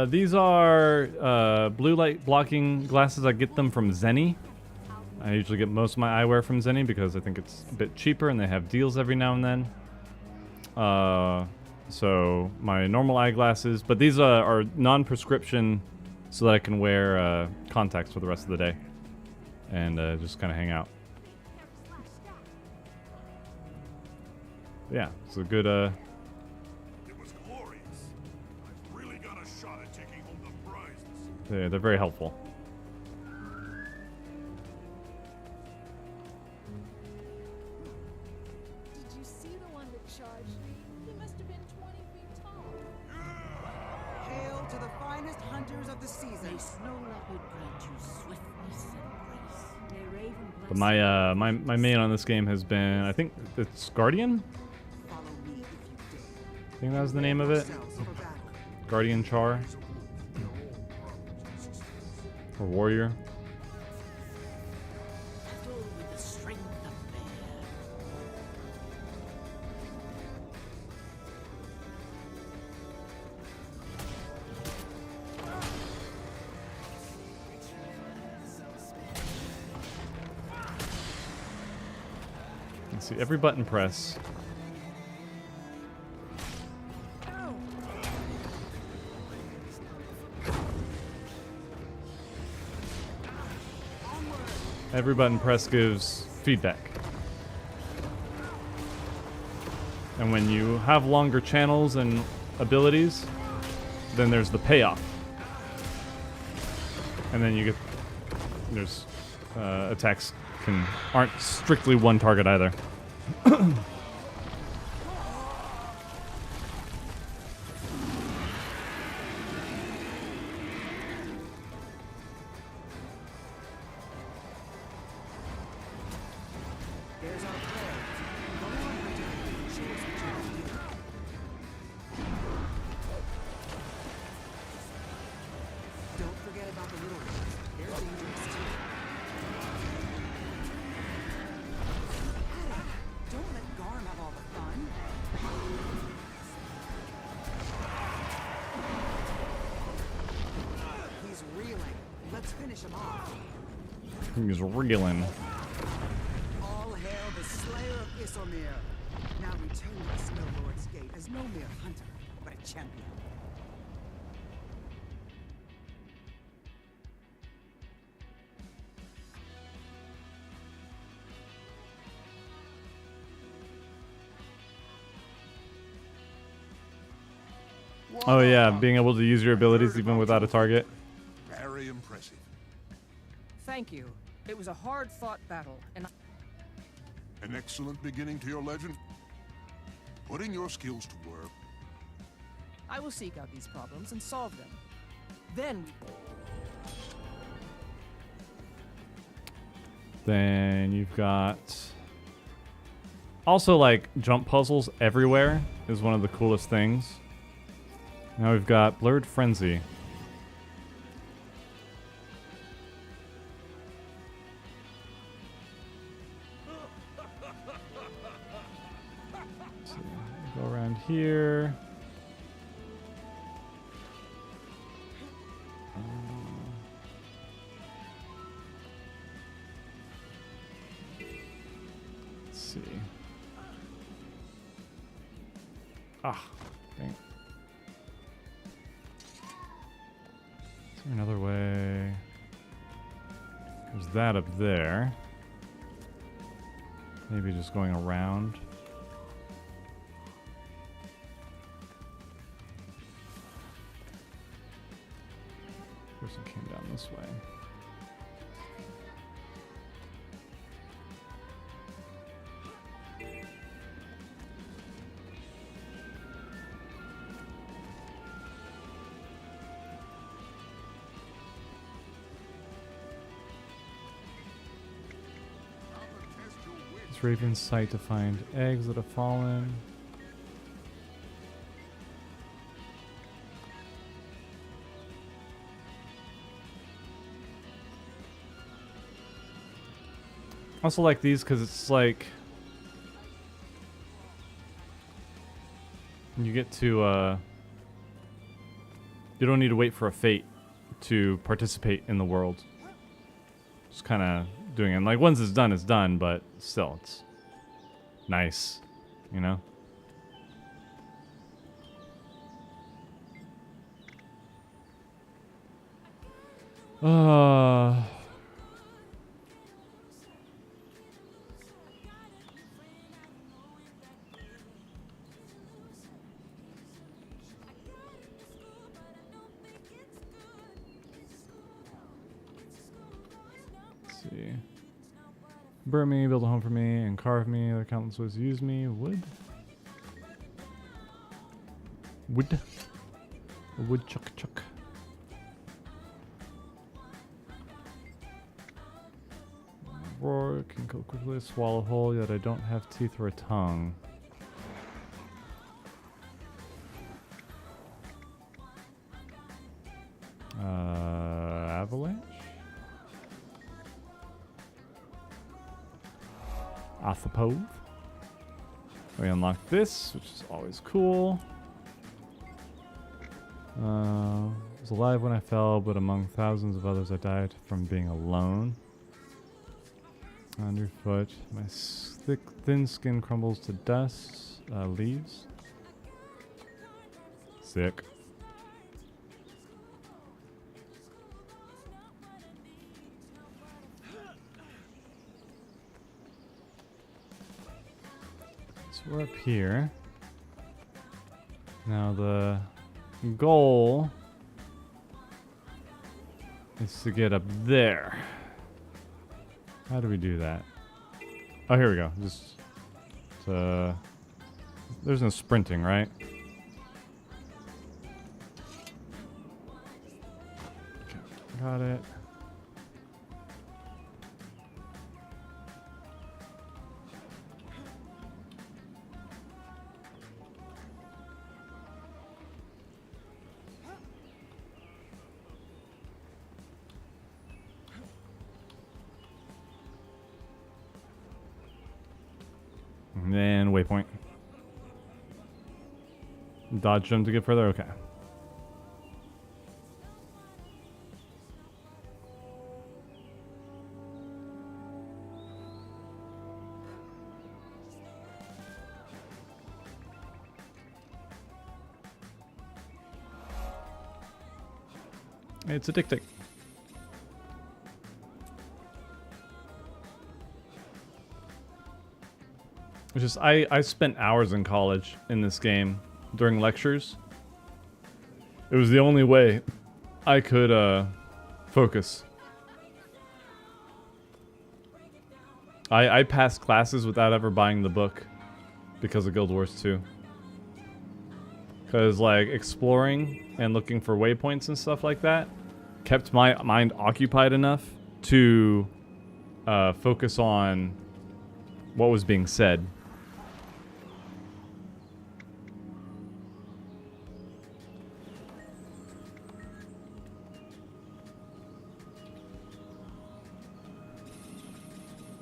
These are blue light blocking glasses. I get them from Zenny. I usually get most of my eyewear from Zenny because I think it's a bit cheaper and they have deals every now and then. So my normal eyeglasses, but these are non-prescription so that I can wear contacts for the rest of the day and just kind of hang out. Yeah, it's a good... It was glorious. I've really got a shot at taking home the prizes. They're very helpful. Did you see the one that charged me? He must have been 20 feet tall. Hail to the finest hunters of the season. May snow leopard grant you swiftness and grace. May raven bless But my main on this game has been, I think it's Guardian? Follow me if you dare. I think that was the name of it. Yourselves for battle. Guardian Char. Or Warrior. battle with the strength of bear. Let's see, every button press. Every button press gives feedback. And when you have longer channels and abilities, then there's the payoff. And then you get... There's... attacks aren't strictly one target either. There's our prey. Come on, Hunter. Show us what you can do. Don't forget about the little ones. They're dangerous too. Don't let Garm have all the fun. He's reeling. Let's finish him off. He's reeling. All hail the Slayer of Isormir. Now return to the Snow Lord's Gate as no mere hunter, but a champion. Oh yeah, being able to use your abilities even without a target. Very impressive. Thank you. It was a hard-fought battle, and An excellent beginning to your legend. Putting your skills to work. I will seek out these problems and solve them. Then Then you've got... Also, like, jump puzzles everywhere is one of the coolest things. Now we've got Blurred Frenzy. around here. Let's see. Ah, dang. Is there another way? There's that up there. Maybe just going around. Person came down this way. It's Raven's sight to find eggs that have fallen. Also like these because it's like you get to you don't need to wait for a fate to participate in the world. Just kind of doing it. And like once it's done, but still it's nice, you know? See. Burn me, build a home for me, and carve me. There are countless ways to use me. Wood? Wood? A wood chuck chuck. Roar, can go quickly, swallow whole, yet I don't have teeth or a tongue. Avalanche? I suppose. We unlock this, which is always cool. I was alive when I fell, but among thousands of others I died from being alone. Underfoot, my thin skin crumbles to dust. Leaves. Sick. We're up here. Now the goal is to get up there. How do we do that? Oh, here we go. Just there's no sprinting, right? Okay, got it. And then waypoint. Dodge them to get further? Okay. It's addicting. It's just, I spent hours in college in this game during lectures. It was the only way I could focus. I passed classes without ever buying the book because of Guild Wars 2. Because like exploring and looking for waypoints and stuff like that kept my mind occupied enough to focus on what was being said.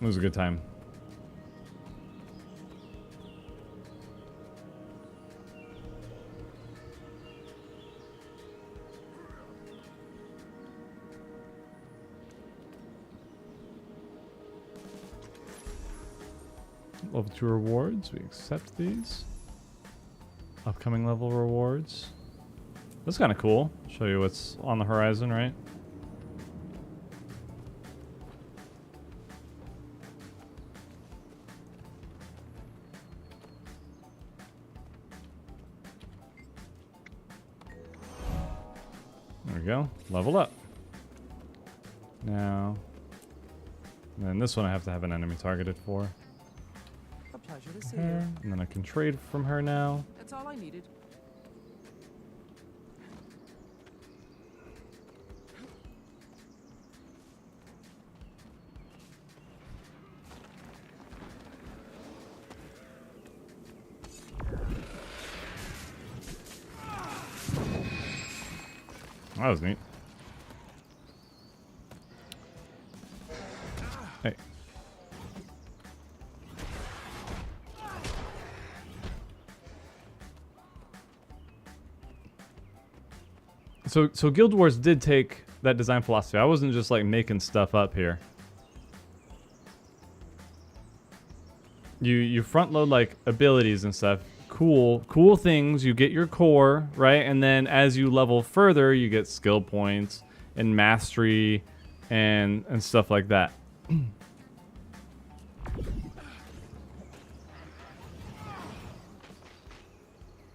It was a good time. Level 2 rewards. We accept these. Upcoming level rewards. That's kind of cool. Show you what's on the horizon, right? There we go. Level up. Now, and then this one I have to have an enemy targeted for. A pleasure to see Her, you. and then I can trade from her now. That's all I needed. That was neat. Hey. So Guild Wars did take that design philosophy. I wasn't just like making stuff up here. You front load like abilities and stuff. Cool things. You get your core, right? And then as you level further, you get skill points and mastery and stuff like that.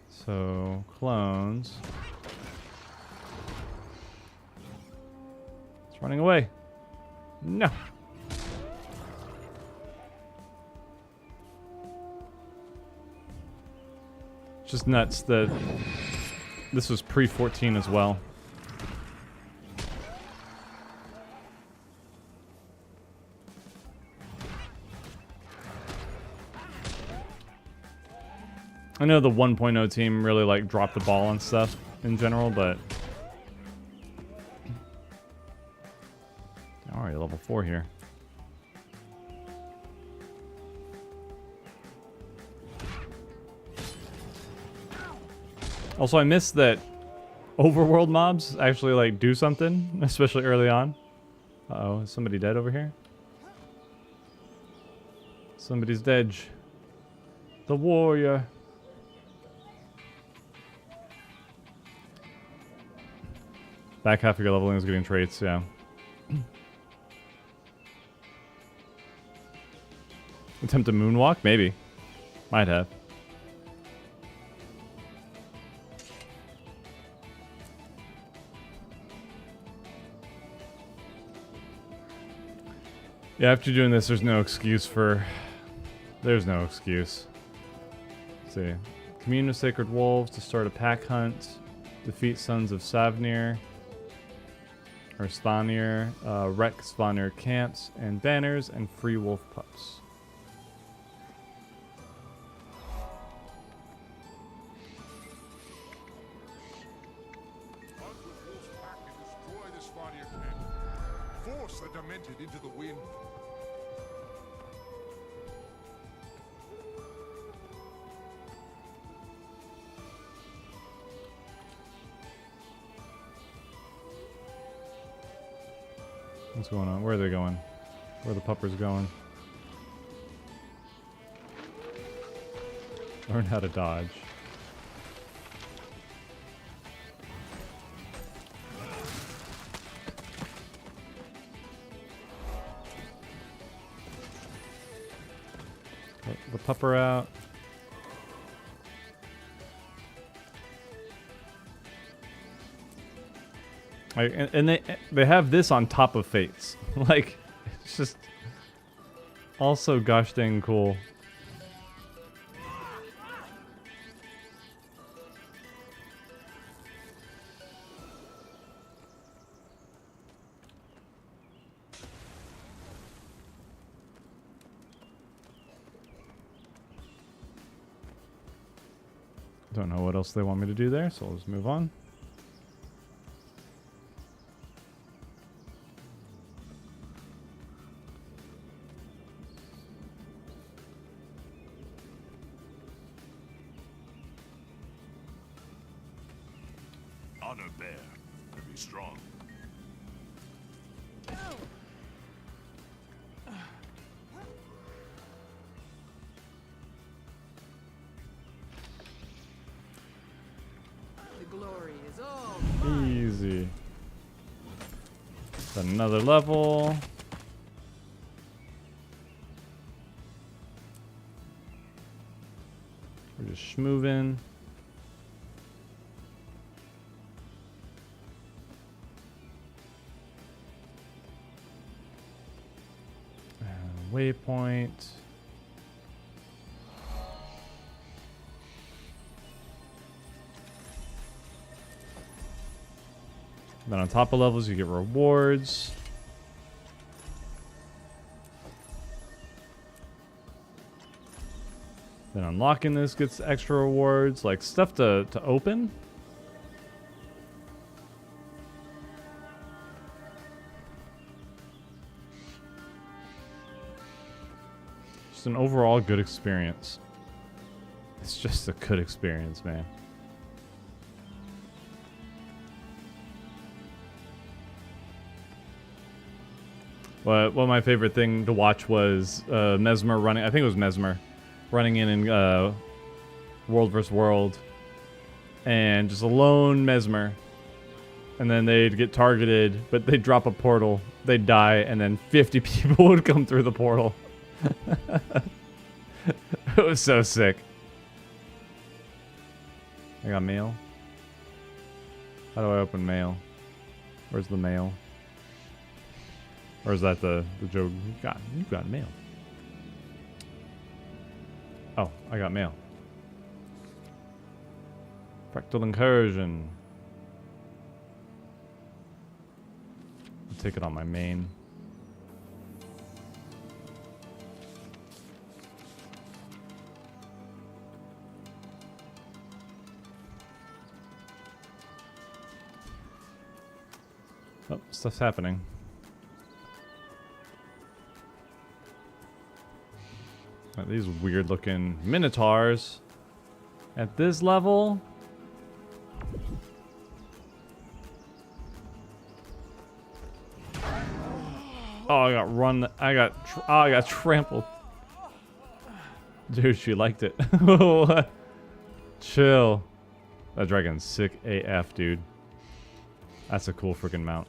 So, clones. It's running away. No. Just nuts that this was pre-14 as well. I know the 1.0 team really like dropped the ball and stuff in general, but alright, level 4 here. Also, I missed that overworld mobs actually like do something, especially early on. Uh-oh, is somebody dead over here? Somebody's dead. The warrior. Back half of your leveling is getting traits, yeah. Attempt a moonwalk? Maybe. Might have. Yeah, after doing this, there's no excuse for... There's no excuse. Let's see. Commune with Sacred Wolves to start a pack hunt. Defeat Sons of Savnir. Or Svanir. Wreck Svanir camps and banners and free wolf pups. Hunt with Wolf's pack and destroy the Svanir camp. Force the Demented into the wind. What's going on? Where are they going? Where are the puppers going? Learn how to dodge. Get the pupper out. Like, and they have this on top of Fates. Like, it's just also gosh dang cool. Don't know what else they want me to do there, so I'll just move on. Honor bear, to be strong. is all mine. Easy. Another level. We're just schmoving. Waypoint. Then on top of levels, you get rewards. Then unlocking this gets extra rewards, like stuff to open. Just an overall good experience. It's just a good experience, man. What my favorite thing to watch was Mesmer running. I think it was Mesmer running in World vs. World, and just a lone Mesmer, and then they'd get targeted, but they'd drop a portal, they'd die, and then 50 people would come through the portal. It was so sick. I got mail. How do I open mail? Where's the mail? Or is that the joke? You got mail. Oh, I got mail. Fractal incursion. I'll take it on my main. Oh, stuff's happening. These weird looking minotaurs at this level. Oh, I got run. I got trampled. Dude, she liked it. What? Chill. That dragon's sick AF, dude. That's a cool freaking mount.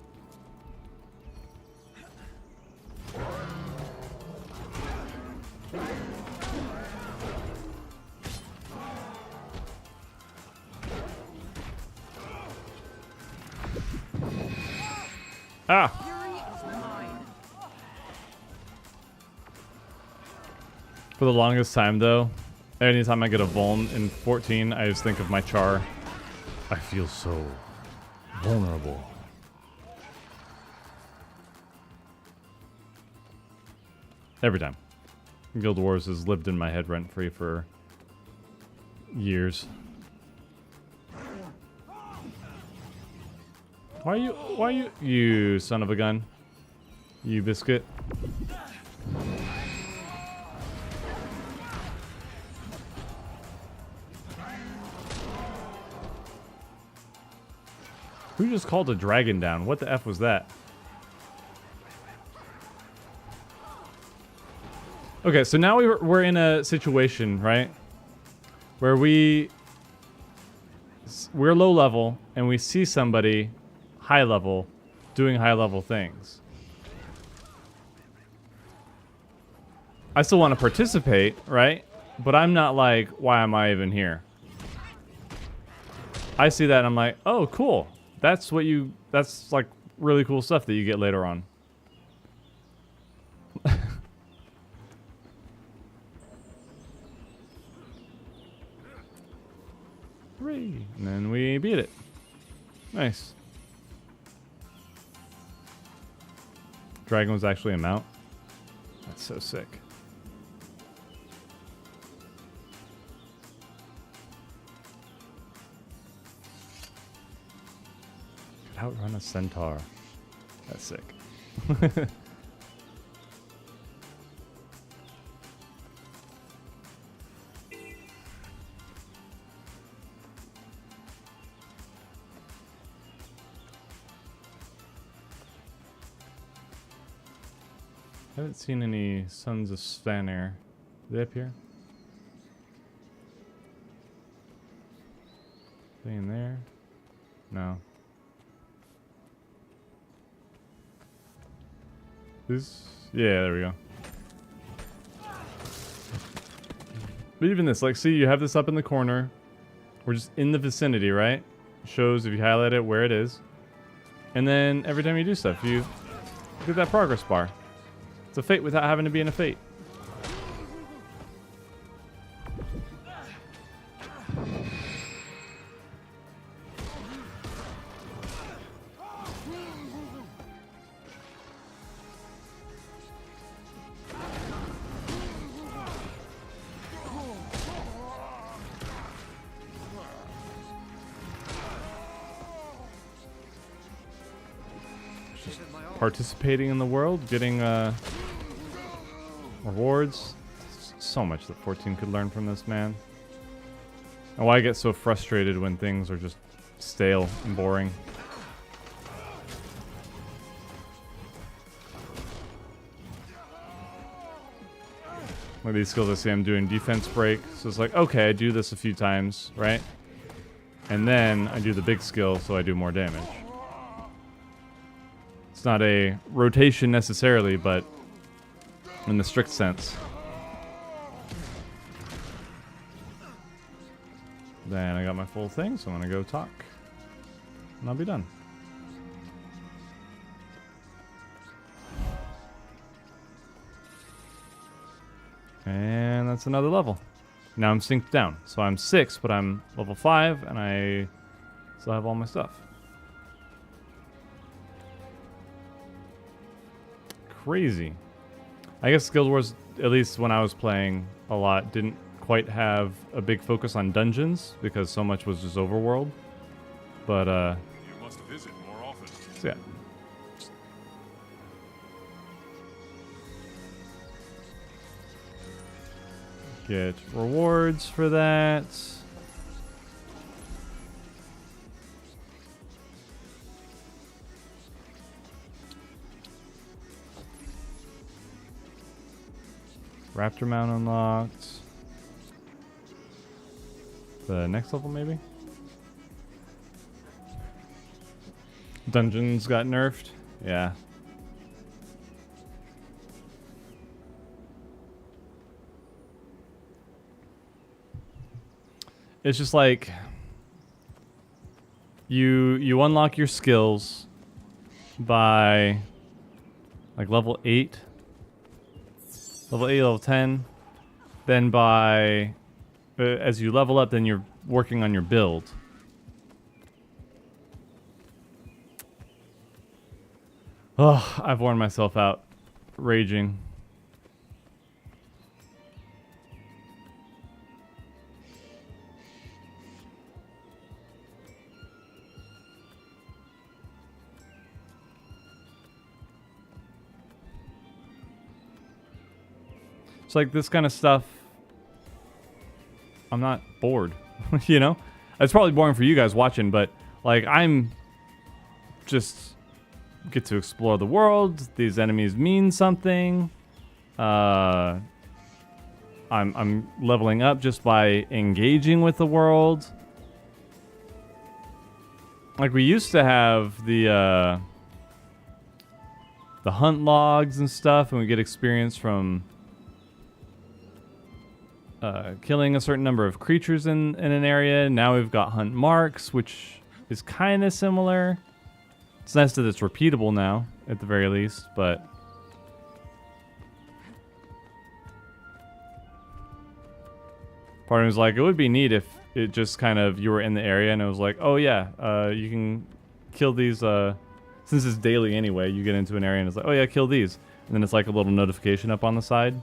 Ah! For the longest time, though, anytime I get a vuln in 14, I just think of my char. I feel so vulnerable. Every time. Guild Wars has lived in my head rent-free for years. Why you son of a gun? You biscuit. Who just called a dragon down? What the F was that? Okay, so now we're in a situation, right? Where we're low level and we see somebody high level doing high level things. I still want to participate, right? But I'm not like, why am I even here? I see that and I'm like, oh, cool. That's like really cool stuff that you get later on. And then we beat it. Nice. Dragon was actually a mount. That's so sick. Could outrun a centaur. That's sick. I haven't seen any Sons of Svanir. Are they up here? Stay in there. No. This, yeah, there we go. But even this, like, see, you have this up in the corner. We're just in the vicinity, right? Shows if you highlight it where it is. And then every time you do stuff, you get that progress bar. It's a fate without having to be in a fate. Participating in the world, getting rewards. So much that 14 could learn from this, man. And why I get so frustrated when things are just stale and boring. One of these skills I see I'm doing defense break. So it's like, okay, I do this a few times, right? And then I do the big skill so I do more damage. It's not a rotation necessarily, but in the strict sense. Then I got my full thing, so I'm gonna go talk. And I'll be done. And that's another level. Now I'm synced down. So I'm 6, but I'm level 5, and I still have all my stuff. Crazy. I guess Guild Wars, at least when I was playing a lot, didn't quite have a big focus on dungeons because so much was just overworld. But You must visit more often. so yeah. Get rewards for that. Raptor mount unlocked. The next level, maybe? Dungeons got nerfed. Yeah. It's just like you unlock your skills by like level 8. Level 8, level 10. Then by as you level up, then you're working on your build. Oh, I've worn myself out raging. It's like this kind of stuff. I'm not bored, you know? It's probably boring for you guys watching, but like I'm just get to explore the world. These enemies mean something. I'm leveling up just by engaging with the world. Like we used to have the hunt logs and stuff, and we get experience from killing a certain number of creatures in an area. Now we've got hunt marks, which is kind of similar. It's nice that it's repeatable now, at the very least, but part of me was like, it would be neat if it just kind of, you were in the area and it was like, oh yeah, you can kill these, since it's daily anyway, you get into an area and it's like, oh yeah, kill these. And then it's like a little notification up on the side.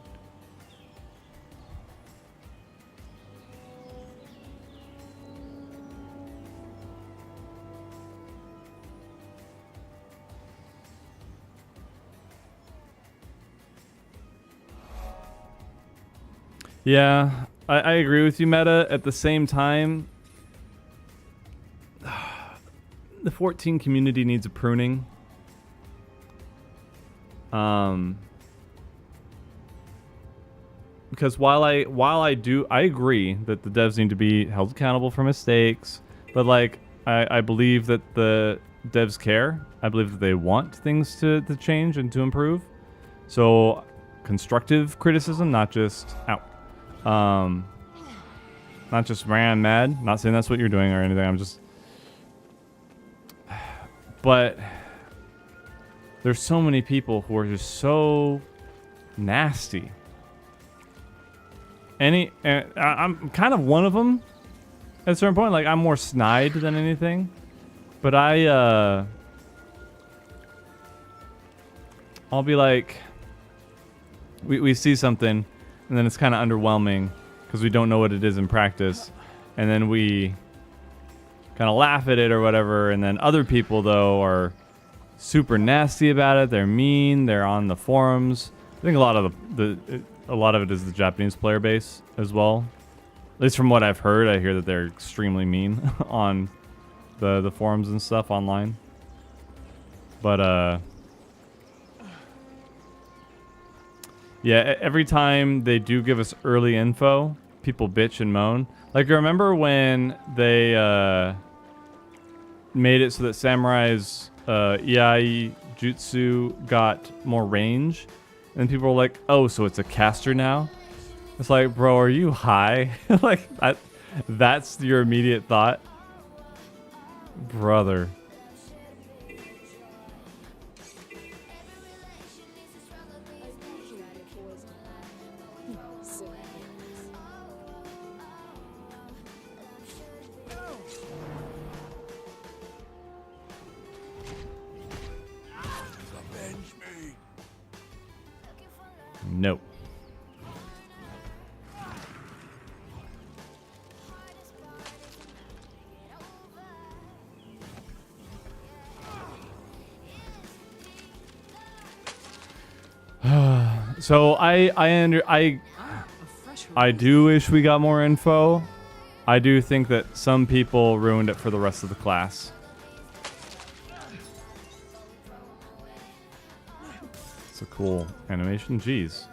Yeah, I agree with you, Meta. At the same time, the 14 community needs a pruning. Because while I agree that the devs need to be held accountable for mistakes, but like I believe that the devs care. I believe that they want things to change and to improve. So constructive criticism, not just not just ran mad. Not saying that's what you're doing or anything. I'm just, but there's so many people who are just so nasty. I'm kind of one of them at a certain point. Like, I'm more snide than anything, but I'll be like, we see something and then it's kind of underwhelming because we don't know what it is in practice, and then we kind of laugh at it or whatever, and then other people though are super nasty about it. They're mean. They're on the forums. I think a lot of a lot of it is the Japanese player base as well. At least from what I've heard, I hear that they're extremely mean on the forums and stuff online. But yeah, every time they do give us early info, people bitch and moan. Like, remember when they made it so that Samurai's Iai Jutsu got more range? And people were like, oh, so it's a caster now? It's like, bro, are you high? Like, that's your immediate thought? Brother. Nope. So I do wish we got more info. I do think that some people ruined it for the rest of the class. It's a cool animation. Jeez.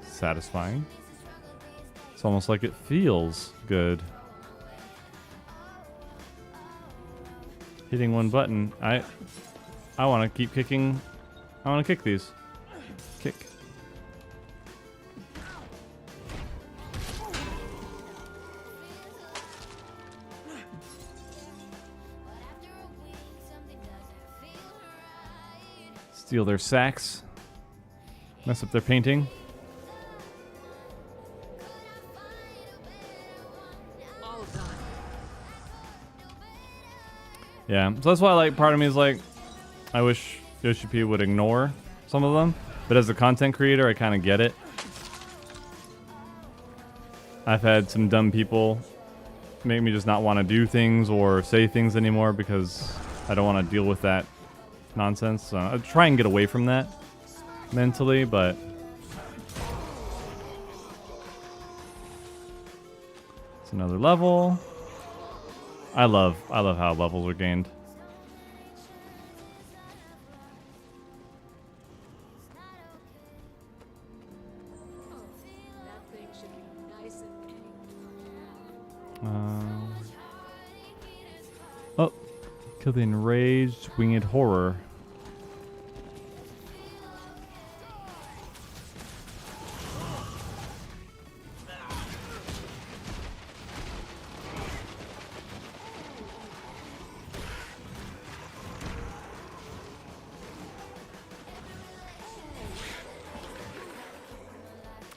Satisfying. It's almost like it feels good. Hitting one button. I want to keep kicking. I want to kick these. Kick. Steal their sacks. Mess up their painting. Yeah, so that's why, like, part of me is like, I wish Yoshi P would ignore some of them, but as a content creator, I kind of get it. I've had some dumb people make me just not want to do things or say things anymore because I don't want to deal with that nonsense. So I try and get away from that mentally, but it's another level. I love how levels are gained. Oh, kill the enraged winged horror.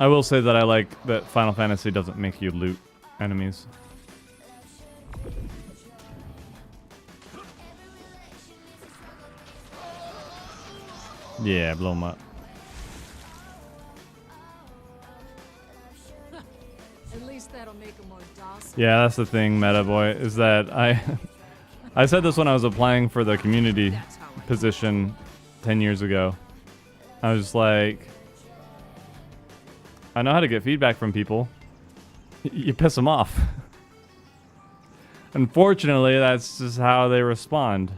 I will say that I like that Final Fantasy doesn't make you loot enemies. Yeah, blow them up. At least that'll make them more docile. Yeah, that's the thing, Meta Boy, is that I said this when I was applying for the community position 10 years ago. I was just like, I know how to get feedback from people. You piss them off. Unfortunately, that's just how they respond.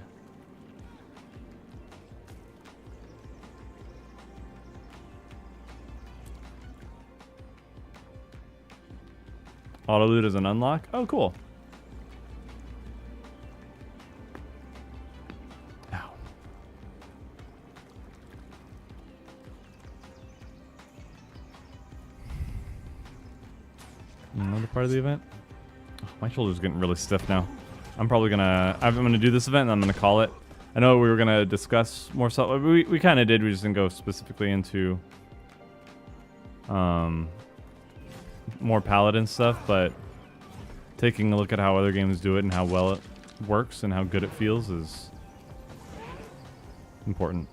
Auto loot as an unlock. Oh, cool. Ow. Another part of the event. Oh, my shoulder's getting really stiff now. I'm probably gonna. I'm gonna do this event and I'm gonna call it. I know we were gonna discuss more stuff. We kind of did. We just didn't go specifically into more paladin stuff, but taking a look at how other games do it and how well it works and how good it feels is important.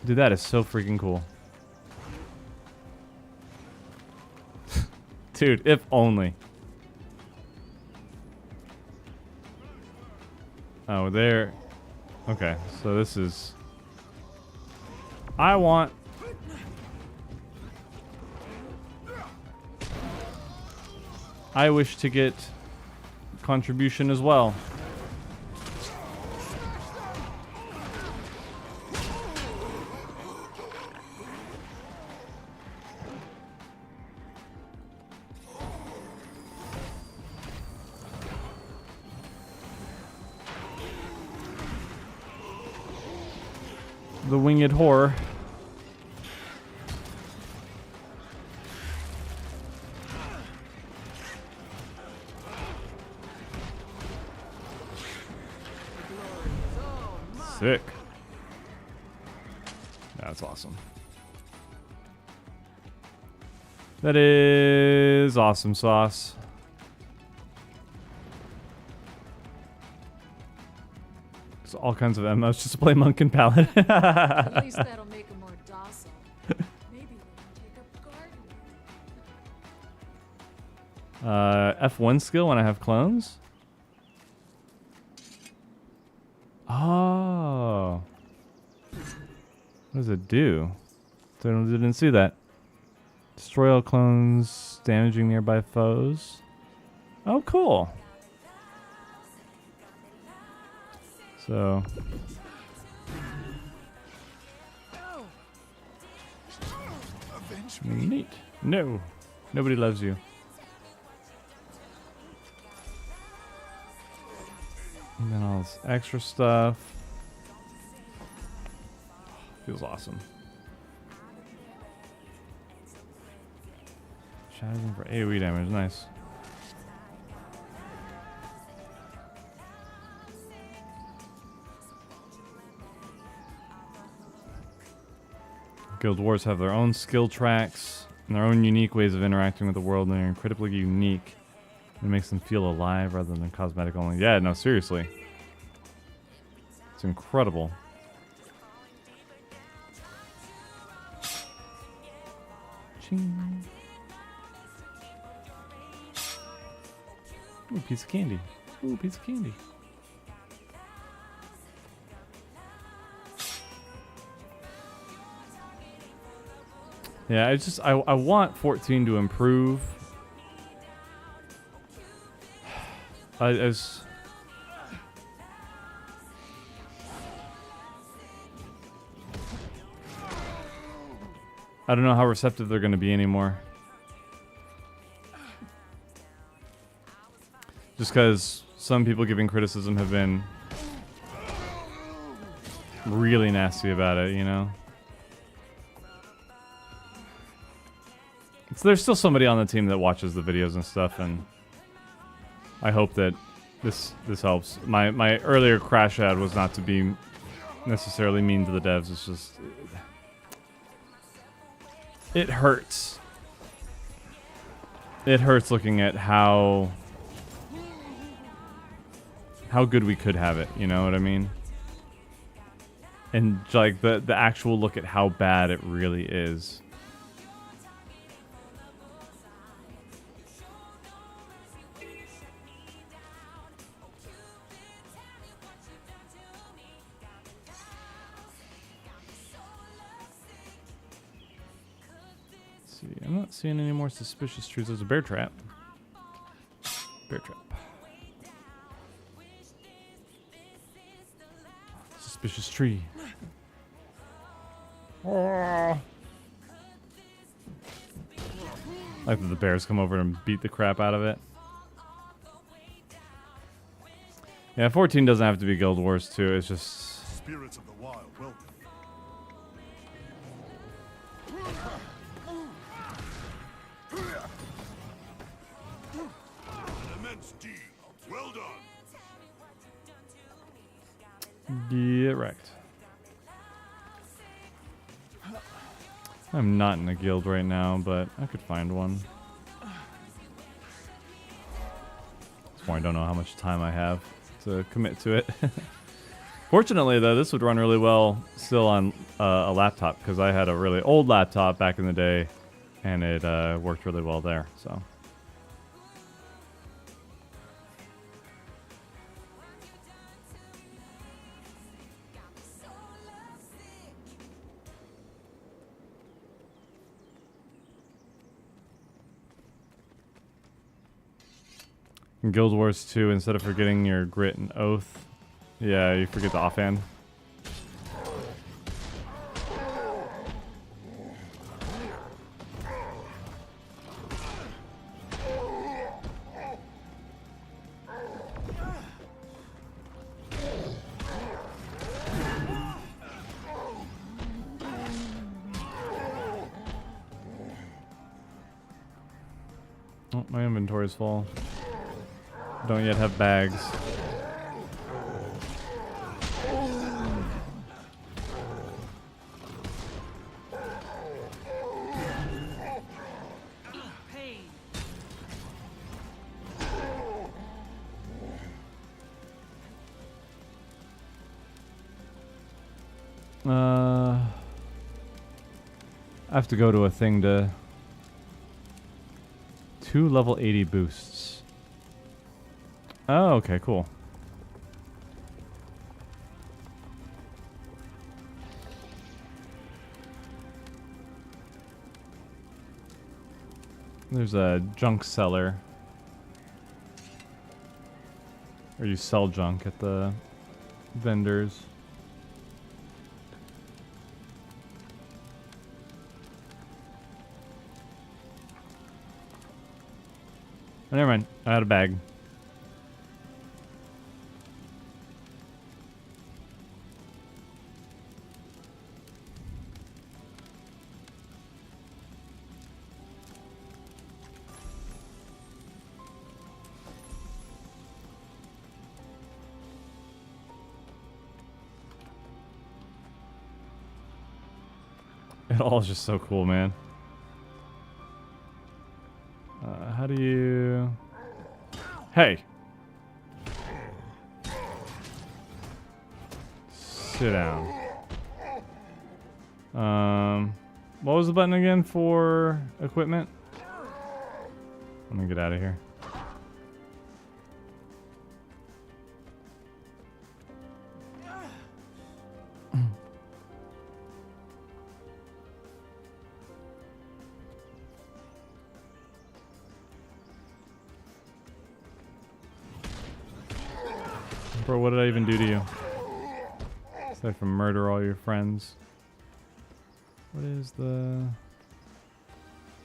Dude, that is so freaking cool. Dude, if only. Oh, there. Okay, so this is... I want... I wish to get contribution as well. The winged horror. Sick. That's awesome. That is awesome sauce. There's all kinds of MMOs just to play Monk and Paladin. At least that'll make them more docile. Maybe they can take up gardening. F1 skill when I have clones? Oh. What does it do? Didn't see that. Destroy all clones, damaging nearby foes. Oh, cool. So. Neat. No. Nobody loves you. And then all this extra stuff. Feels awesome. Shatters for AoE damage. Nice. Guild Wars have their own skill tracks and their own unique ways of interacting with the world, and they're incredibly unique. It makes them feel alive rather than cosmetic only. Yeah, no, seriously. It's incredible. Ching. Ooh, piece of candy. Ooh, piece of candy. Yeah, I want 14 to improve. I don't know how receptive they're going to be anymore. Just because some people giving criticism have been really nasty about it, you know? So there's still somebody on the team that watches the videos and stuff, and I hope that this helps. My earlier crash ad was not to be necessarily mean to the devs. It's just it hurts. It hurts looking at how good we could have it. You know what I mean? And like the actual look at how bad it really is. I'm not seeing any more suspicious trees. There's a bear trap. Bear trap. Suspicious tree. Like that the bears come over and beat the crap out of it. Yeah, 14 doesn't have to be Guild Wars 2. It's just Spirits of the wild, welcome. An immense deed. Well done. get wrecked. I'm not in a guild right now, but I could find one. That's why I don't know how much time I have to commit to it. Fortunately, though, this would run really well still on a laptop, because I had a really old laptop back in the day, and it worked really well there. So. In Guild Wars 2, instead of forgetting your grit and oath, yeah, you forget the offhand. Oh, my inventory's full. Don't yet have bags. I have to go to a thing to 2 level 80 boosts. Oh, okay, cool. There's a junk seller. Or you sell junk at the vendors. Oh, never mind. I had a bag. It all is just so cool, man. How do you... Hey! Sit down. What was the button again for equipment? Let me get out of here. Bro, what did I even do to you? Aside from murder all your friends. What is the...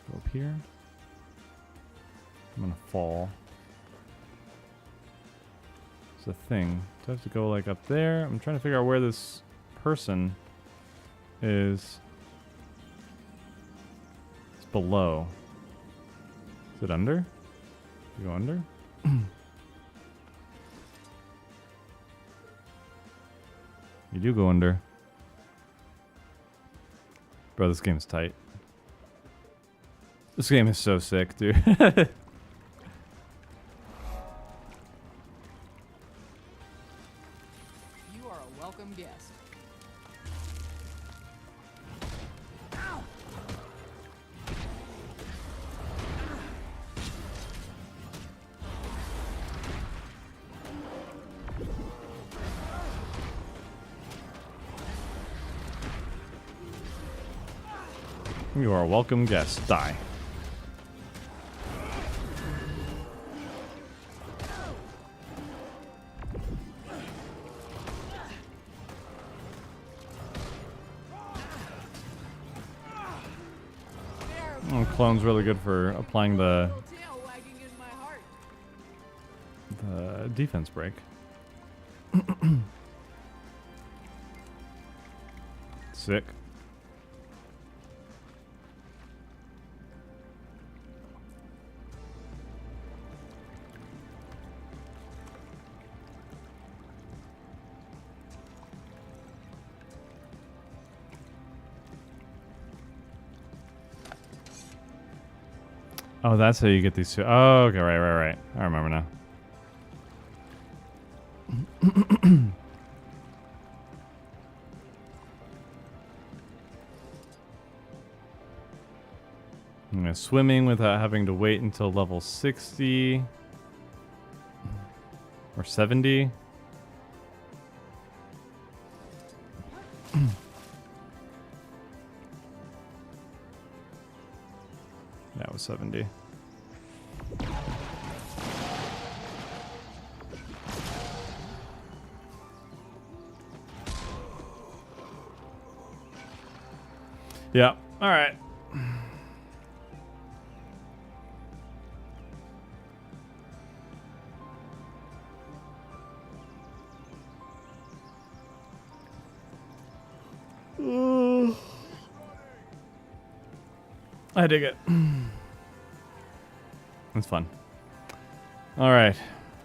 Go up here? I'm gonna fall. It's a thing. Do I have to go like up there? I'm trying to figure out where this person is. It's below. Is it under? You go under? You do go under. Bro, this game's tight. This game is so sick, dude. You are a welcome guest. You are a welcome guest. Die. Oh, clone's really good for applying the Little tail wagging in my heart. defense break. Sick. Oh, that's how you get these two. Oh, okay, right. I remember now. Swimming without having to wait until level 60 or 70. That was 70. Yeah. All right. I dig it. That's fun. All right,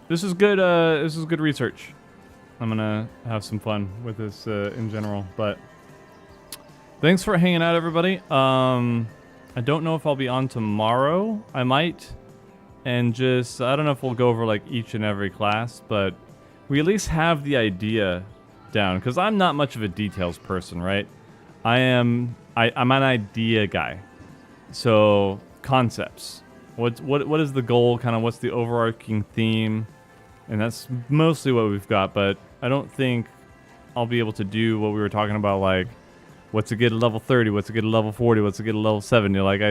this is good. This is good research. I'm gonna have some fun with this in general. But thanks for hanging out, everybody. I don't know if I'll be on tomorrow. I might, and just I don't know if we'll go over like each and every class, but we at least have the idea down. Because I'm not much of a details person, right? I'm an idea guy. So concepts. What is the goal? Kind of what's the overarching theme? And that's mostly what we've got. But I don't think I'll be able to do what we were talking about, like what's a good at level 30, what's a good at level 40, what's a good at level 70. Like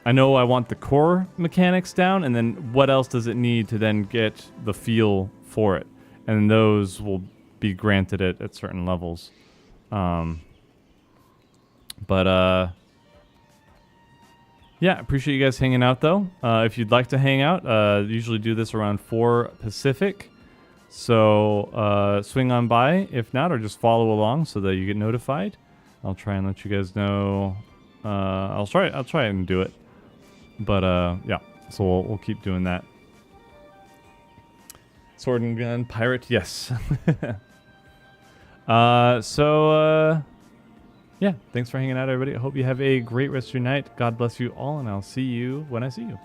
I know I want the core mechanics down, and then what else does it need to then get the feel for it? And those will be granted at certain levels. Yeah, appreciate you guys hanging out, though. If you'd like to hang out, usually do this around 4 Pacific. So swing on by, if not, or just follow along so that you get notified. I'll try and let you guys know. I'll try and do it. But yeah, so we'll keep doing that. Sword and gun pirate, yes. Yeah, thanks for hanging out, everybody. I hope you have a great rest of your night. God bless you all, and I'll see you when I see you.